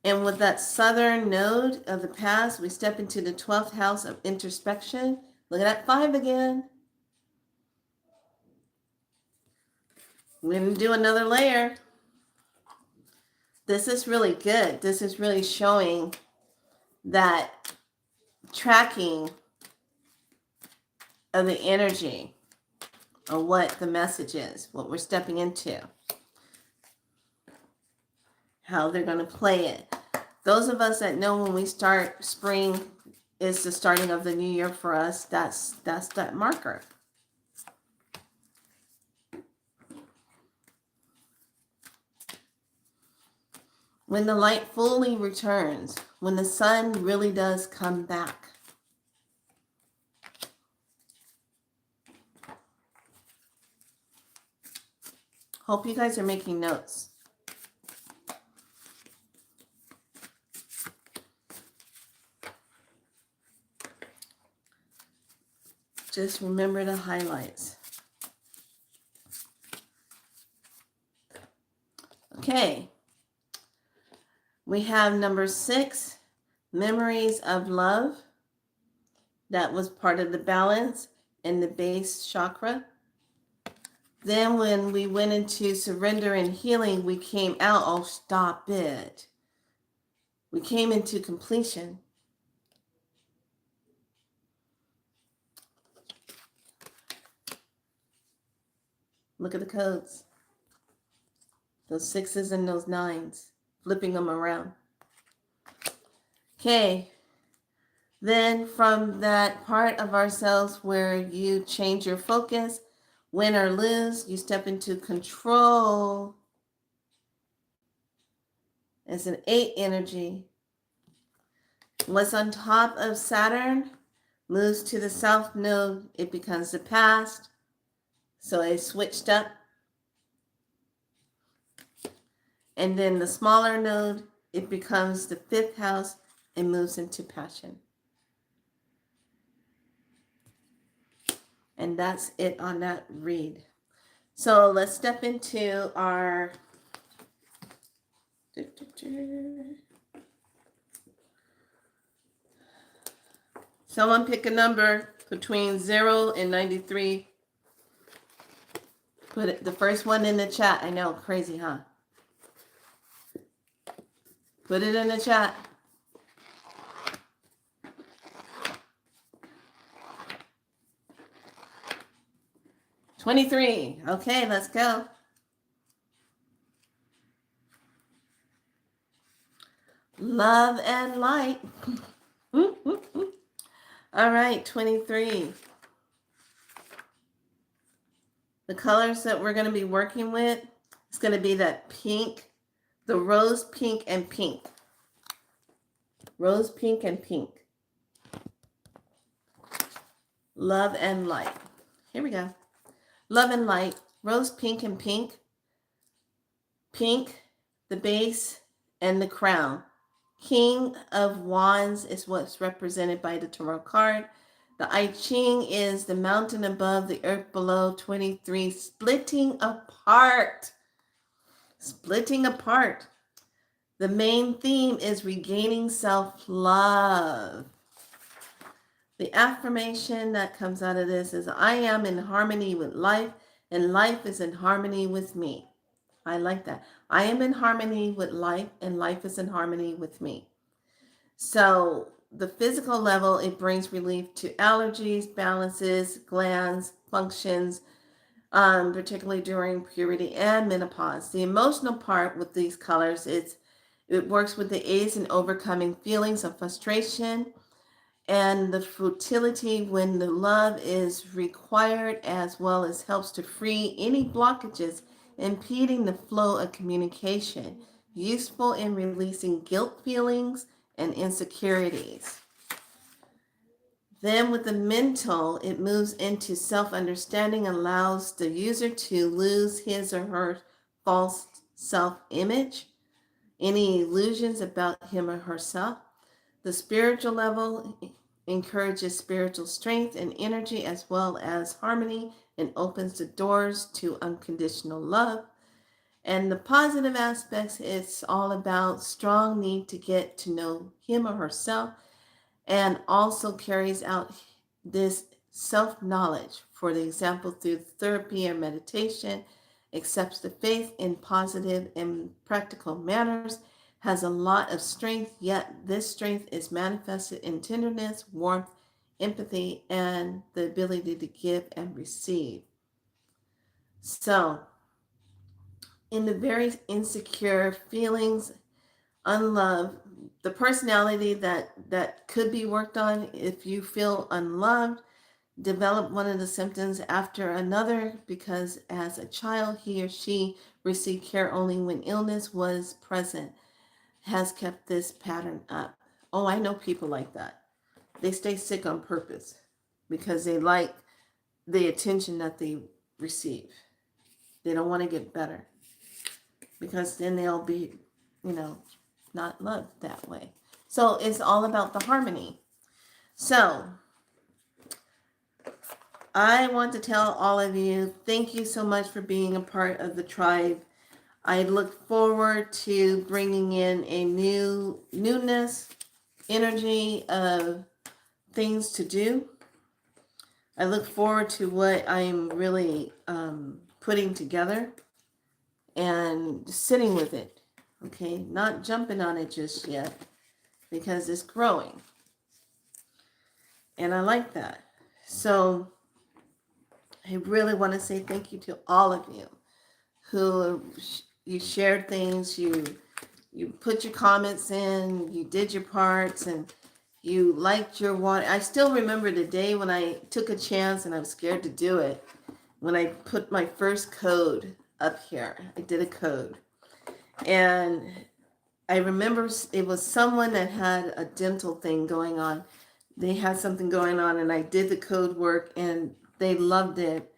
Speaker 1: And with that southern node of the past, we step into the 12th house of introspection. Look at that 5 again. We're going to do another layer. This is really good. This is really showing that tracking of the energy of what the message is, what we're stepping into, how they're going to play it. Those of us that know when we start spring is the starting of the new year for us, that's that marker. When the light fully returns, when the sun really does come back. Hope you guys are making notes. Just remember the highlights. Okay. We have number 6, memories of love. That was part of the balance in the base chakra. Then when we went into surrender and healing, we came out, oh, stop it. We came into completion. Look at the codes. Those 6s and those 9s. Flipping them around. Okay. Then from that part of ourselves where you change your focus, win or lose, you step into control. It's an 8 energy. What's on top of Saturn moves to the south node. It becomes the past. So it switched up. And then the smaller node, it becomes the 5th house and moves into passion. And that's it on that read. So let's step into our... Someone pick a number between 0 and 93. Put it, the first one in the chat. I know, crazy, huh? Put it in the chat. 23. Okay, let's go. Love and light. All right, 23. The colors that we're going to be working with is going to be that pink, the rose pink and pink. Rose pink and pink. Love and light. Here we go. Love and light. Rose pink and pink. Pink, the base, and the crown. King of Wands is what's represented by the tarot card. The I Ching is the mountain above, the earth below. 23, splitting apart. Splitting apart. The main theme is regaining self-love. The affirmation that comes out of this is, I am in harmony with life, and life is in harmony with me. I like that. I am in harmony with life, and life is in harmony with me. So the physical level, it brings relief to allergies, balances, glands, functions, particularly during puberty and menopause. The emotional part with these colors, it works with the aids in overcoming feelings of frustration and the futility when the love is required, as well as helps to free any blockages impeding the flow of communication. Useful in releasing guilt feelings and insecurities. Then with the mental, it moves into self-understanding, allows the user to lose his or her false self-image, any illusions about him or herself. The spiritual level encourages spiritual strength and energy, as well as harmony, and opens the doors to unconditional love. And the positive aspects, it's all about strong need to get to know him or herself, and also carries out this self-knowledge, for the example, through therapy or meditation, accepts the faith in positive and practical manners, has a lot of strength, yet this strength is manifested in tenderness, warmth, empathy, and the ability to give and receive. So, in the very insecure feelings, unloved, the personality that could be worked on, if you feel unloved, develop one of the symptoms after another, because as a child he or she received care only when illness was present, has kept this pattern up. Oh, I know people like that. They stay sick on purpose because they like the attention that they receive. They don't want to get better, because then they'll be, not loved that way. So it's all about the harmony. So I want to tell all of you, thank you so much for being a part of the tribe. I look forward to bringing in a newness, energy of things to do. I look forward to what I'm really putting together and sitting with it. Okay, not jumping on it just yet, because it's growing. And I like that. So I really want to say thank you to all of you who you shared things, you put your comments in, you did your parts, and you liked your water. I still remember the day when I took a chance, and I was scared to do it, when I put my first code up here. I did a code. And I remember it was someone that had a dental thing going on. They had something going on, and I did the code work, and they loved it,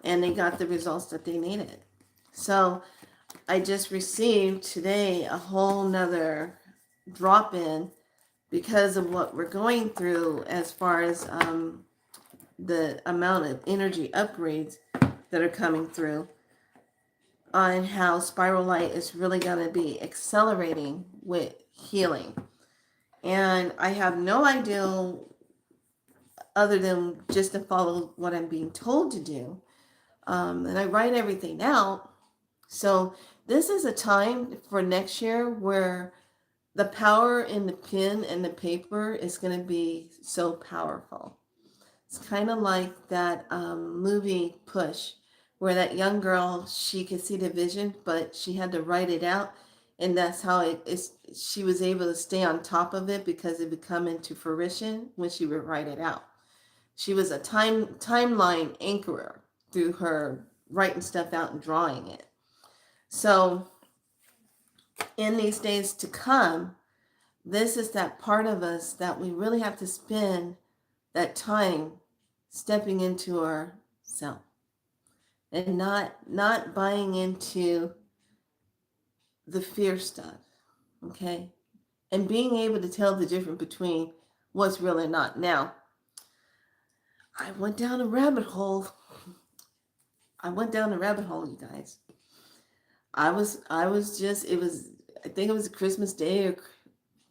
Speaker 1: and they got the results that they needed. So I just received today a whole nother drop-in because of what we're going through, as far as the amount of energy upgrades that are coming through, on how Spiral Light is really going to be accelerating with healing. And I have no idea, other than just to follow what I'm being told to do. And I write everything out. So this is a time for next year where the power in the pen and the paper is going to be so powerful. It's kind of like that movie Push, where that young girl, she could see the vision, but she had to write it out. And that's how it is. She was able to stay on top of it because it would come into fruition when she would write it out. She was a timeline anchorer through her writing stuff out and drawing it. So in these days to come, this is that part of us that we really have to spend that time stepping into ourself and not buying into the fear stuff, okay? And being able to tell the difference between what's real and not. Now, I went down a rabbit hole. You guys. I was just, it was, I think it was Christmas Day or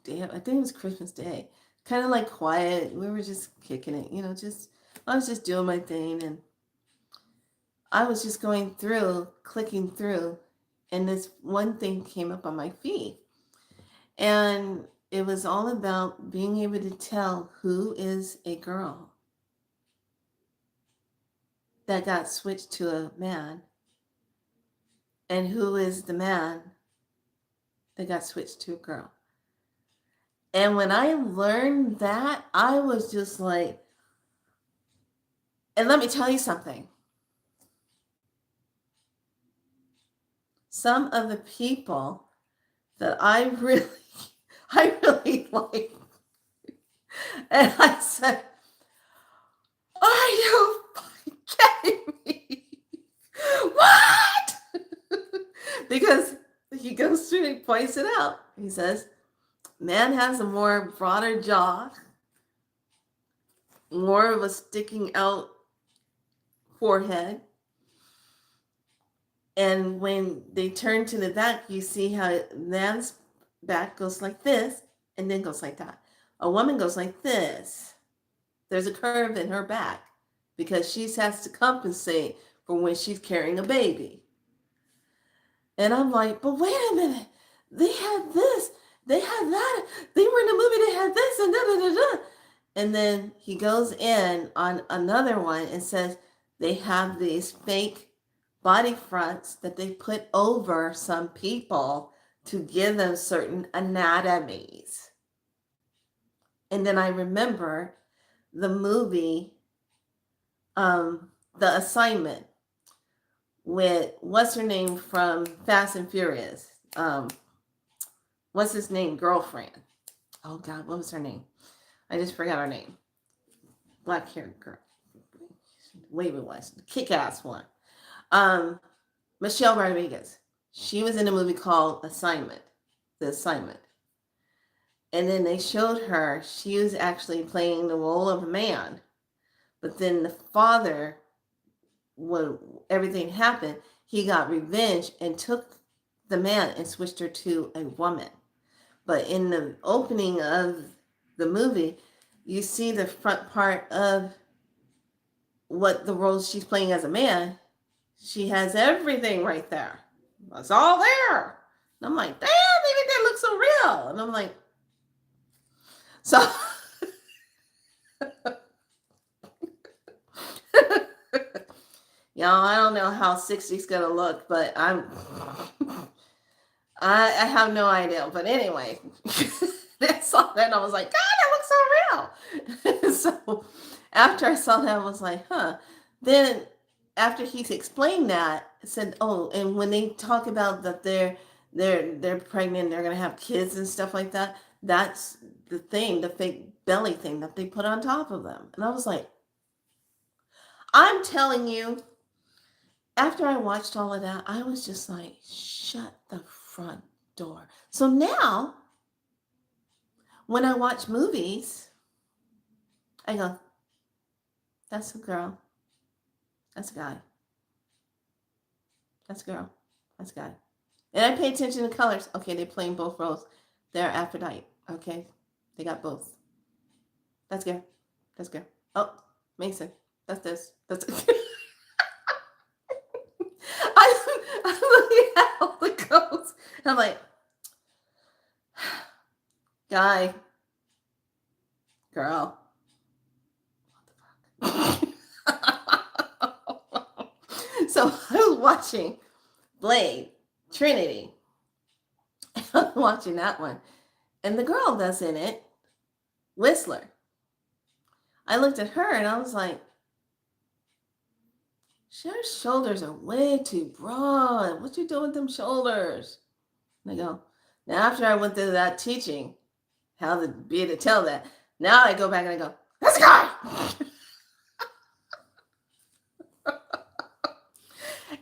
Speaker 1: damn, I think it was Christmas Day. Kind of like quiet. We were just kicking it, just, I was just doing my thing, and I was just going through, clicking through, and this one thing came up on my feed. And it was all about being able to tell who is a girl that got switched to a man and who is the man that got switched to a girl. And when I learned that, I was just like, and let me tell you something. Some of the people that I really like, and I said, are you kidding me? What? Because he goes through and points it out. He says, man has a more broader jaw, more of a sticking out forehead. And when they turn to the back, you see how man's back goes like this and then goes like that. A woman goes like this. There's a curve in her back because she has to compensate for when she's carrying a baby. And I'm like, but wait a minute. They had this. They had that. They were in a movie. They had this and da da da da. And then he goes in on another one and says they have these fake body fronts that they put over some people to give them certain anatomies. And then I remember the movie, The Assignment, with what's her name from Fast and Furious? What's his name? Girlfriend. Oh God, what was her name? I just forgot her name. Black haired girl. Wave it was. Kick-ass one. Michelle Rodriguez. She was in a movie called Assignment. The Assignment. And then they showed her, she was actually playing the role of a man. But then the father, when everything happened, he got revenge and took the man and switched her to a woman. But in the opening of the movie, you see the front part of what the role she's playing as a man. She has everything right there. It's all there. And I'm like, damn, maybe that looks so real. And I'm like, so y'all, I don't know how 60's gonna look, but I have no idea. But anyway, I saw that and I was like, God, that looks so real. So after I saw that, I was like, huh. Then after he explained that, I said, oh, and when they talk about that they're pregnant, they're gonna have kids and stuff like that, that's the thing, the fake belly thing that they put on top of them. And I was like, I'm telling you, after I watched all of that, I was just like, shut the front door. So now, when I watch movies, I go, that's a girl. That's a guy. That's a girl. That's a guy. And I pay attention to colors. Okay, they're playing both roles. They're Aphrodite. Okay, they got both. That's good. That's good. Oh, Mason. That's this. That's it. I'm looking at all the codes. And I'm like, guy, girl. What the fuck? So I was watching Blade, Trinity. I was watching that one. And the girl that's in it, Whistler. I looked at her and I was like, her shoulders are way too broad. What you doing with them shoulders? And I go, now after I went through that teaching, how to be able to tell that, now I go back and I go, let's go.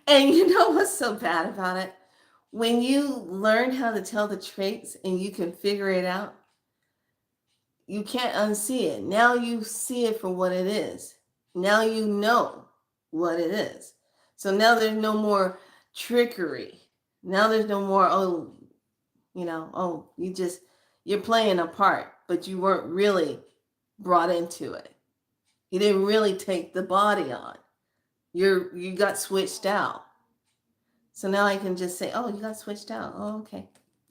Speaker 1: And you know what's so bad about it? When you learn how to tell the traits and you can figure it out, you can't unsee it. Now you see it for what it is. Now you know what it is. So now there's no more trickery. Now there's no more, oh, you're playing a part, but you weren't really brought into it. You didn't really take the body on. You got switched out. So now I can just say, oh, you got switched out. Oh, okay.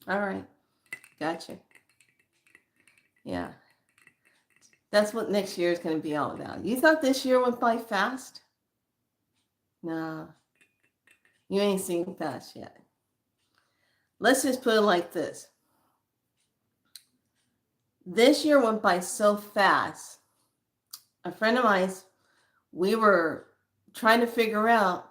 Speaker 1: All right. Gotcha. Yeah. That's what next year is going to be all about. You thought this year went by fast? No. You ain't seen fast yet. Let's just put it like this. This year went by so fast. A friend of mine, we were trying to figure out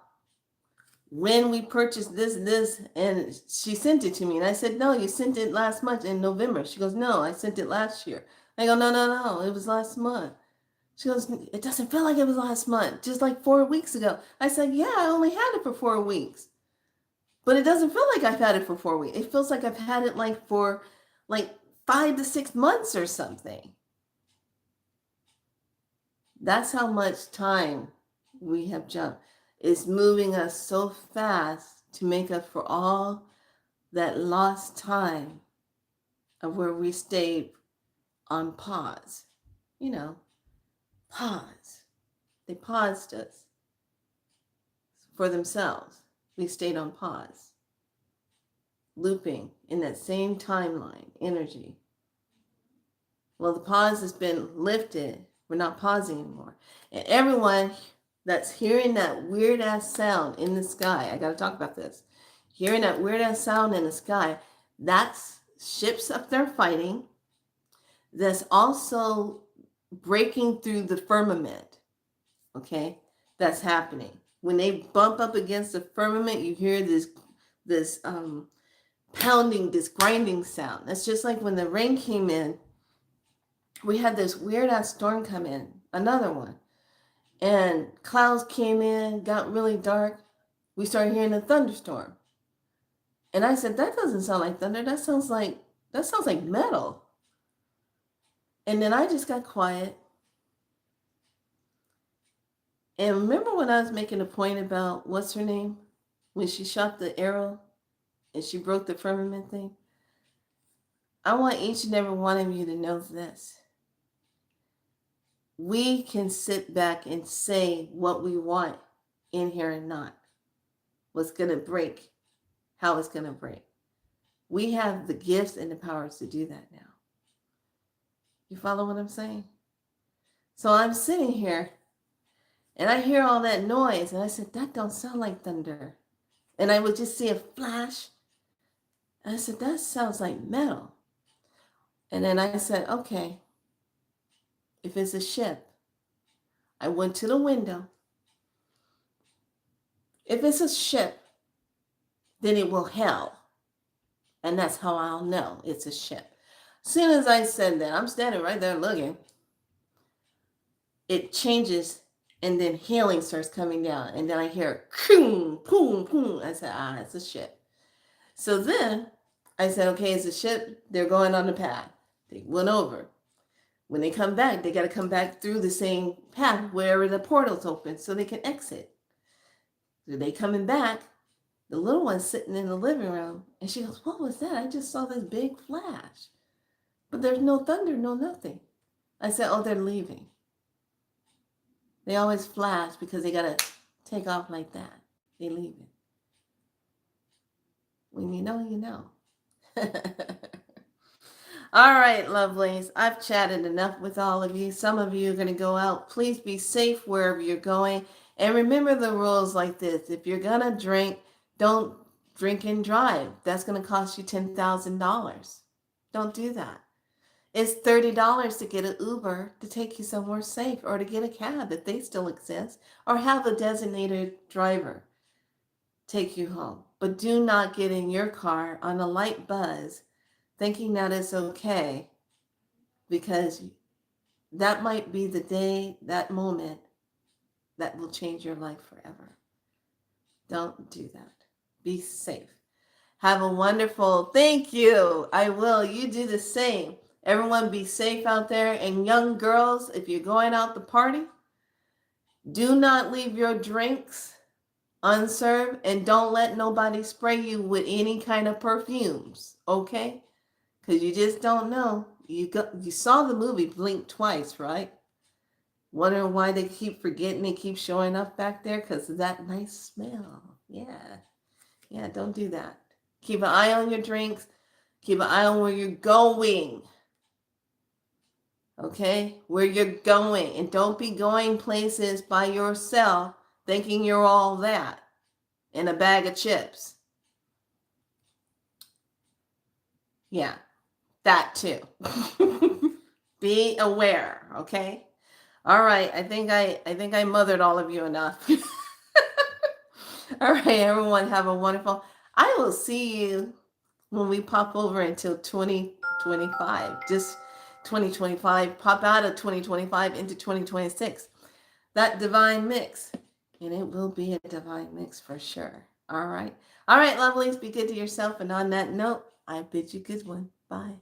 Speaker 1: when we purchased this, and she sent it to me. And I said, no, you sent it last month in November. She goes, no, I sent it last year. I go, no, it was last month. She goes, it doesn't feel like it was last month, just like 4 weeks ago. I said, yeah, I only had it for 4 weeks. But it doesn't feel like I've had it for 4 weeks. It feels like I've had it for 5 to 6 months or something. That's how much time we have jumped. It's moving us so fast to make up for all that lost time of where we stayed on pause. Pause. They paused us for themselves. We stayed on pause, looping in that same timeline, energy. Well, the pause has been lifted. We're not pausing anymore. And everyone that's hearing that weird ass sound in the sky, I got to talk about this. Hearing that weird ass sound in the sky, that's ships up there fighting. That's also breaking through the firmament. Okay? That's happening. When they bump up against the firmament, you hear this pounding, this grinding sound. That's just like when the rain came in. We had this weird ass storm come in, another one. And clouds came in, got really dark. We started hearing a thunderstorm. And I said, that doesn't sound like thunder. That sounds like metal. And then I just got quiet. And remember when I was making a point about what's her name? When she shot the arrow and she broke the firmament thing? I want each and every one of you to know this. We can sit back and say what we want in here and not. What's going to break, how it's going to break. We have the gifts and the powers to do that now. You follow what I'm saying? So I'm sitting here and I hear all that noise and I said, that don't sound like thunder. And I would just see a flash. And I said, that sounds like metal. And then I said, okay, if it's a ship, I went to the window. If it's a ship, then it will hail. And that's how I'll know it's a ship. As soon as I said that, I'm standing right there looking. It changes, and then hailing starts coming down. And then I hear, boom, boom, boom. I said, it's a ship. So then I said, okay, it's a ship. They're going on the path. They went over. When they come back, they got to come back through the same path wherever the portal's open so they can exit. So they coming back. The little one's sitting in the living room, and she goes, what was that? I just saw this big flash. But there's no thunder, no nothing. I said, oh, they're leaving. They always flash because they got to take off like that. They leaving. When you know, you know. All right, lovelies. I've chatted enough with all of you. Some of you are going to go out. Please be safe wherever you're going. And remember the rules like this. If you're going to drink, don't drink and drive. That's going to cost you $10,000. Don't do that. It's $30 to get an Uber to take you somewhere safe, or to get a cab if they still exist, or have a designated driver take you home. But do not get in your car on a light buzz thinking that it's okay, because that might be the day, that moment that will change your life forever. Don't do that. Be safe. Have a wonderful, thank you. I will. You do the same. Everyone be safe out there. And young girls, if you're going out to party, do not leave your drinks unserved, and don't let nobody spray you with any kind of perfumes, okay? Because you just don't know. You saw the movie Blink Twice, right? Wondering why they keep forgetting, they keep showing up back there, because of that nice smell. Yeah, don't do that. Keep an eye on your drinks. Keep an eye on where you're going. Okay? Where you're going. And don't be going places by yourself thinking you're all that in a bag of chips. Yeah, that too. Be aware, okay? All right, I think I mothered all of you enough. All right, everyone, have a wonderful. I will see you when we pop over until 2025. Just 2025, pop out of 2025 into 2026. That divine mix. And it will be a divine mix for sure. All right. All right, lovelies, be good to yourself. And on that note, I bid you good one. Bye.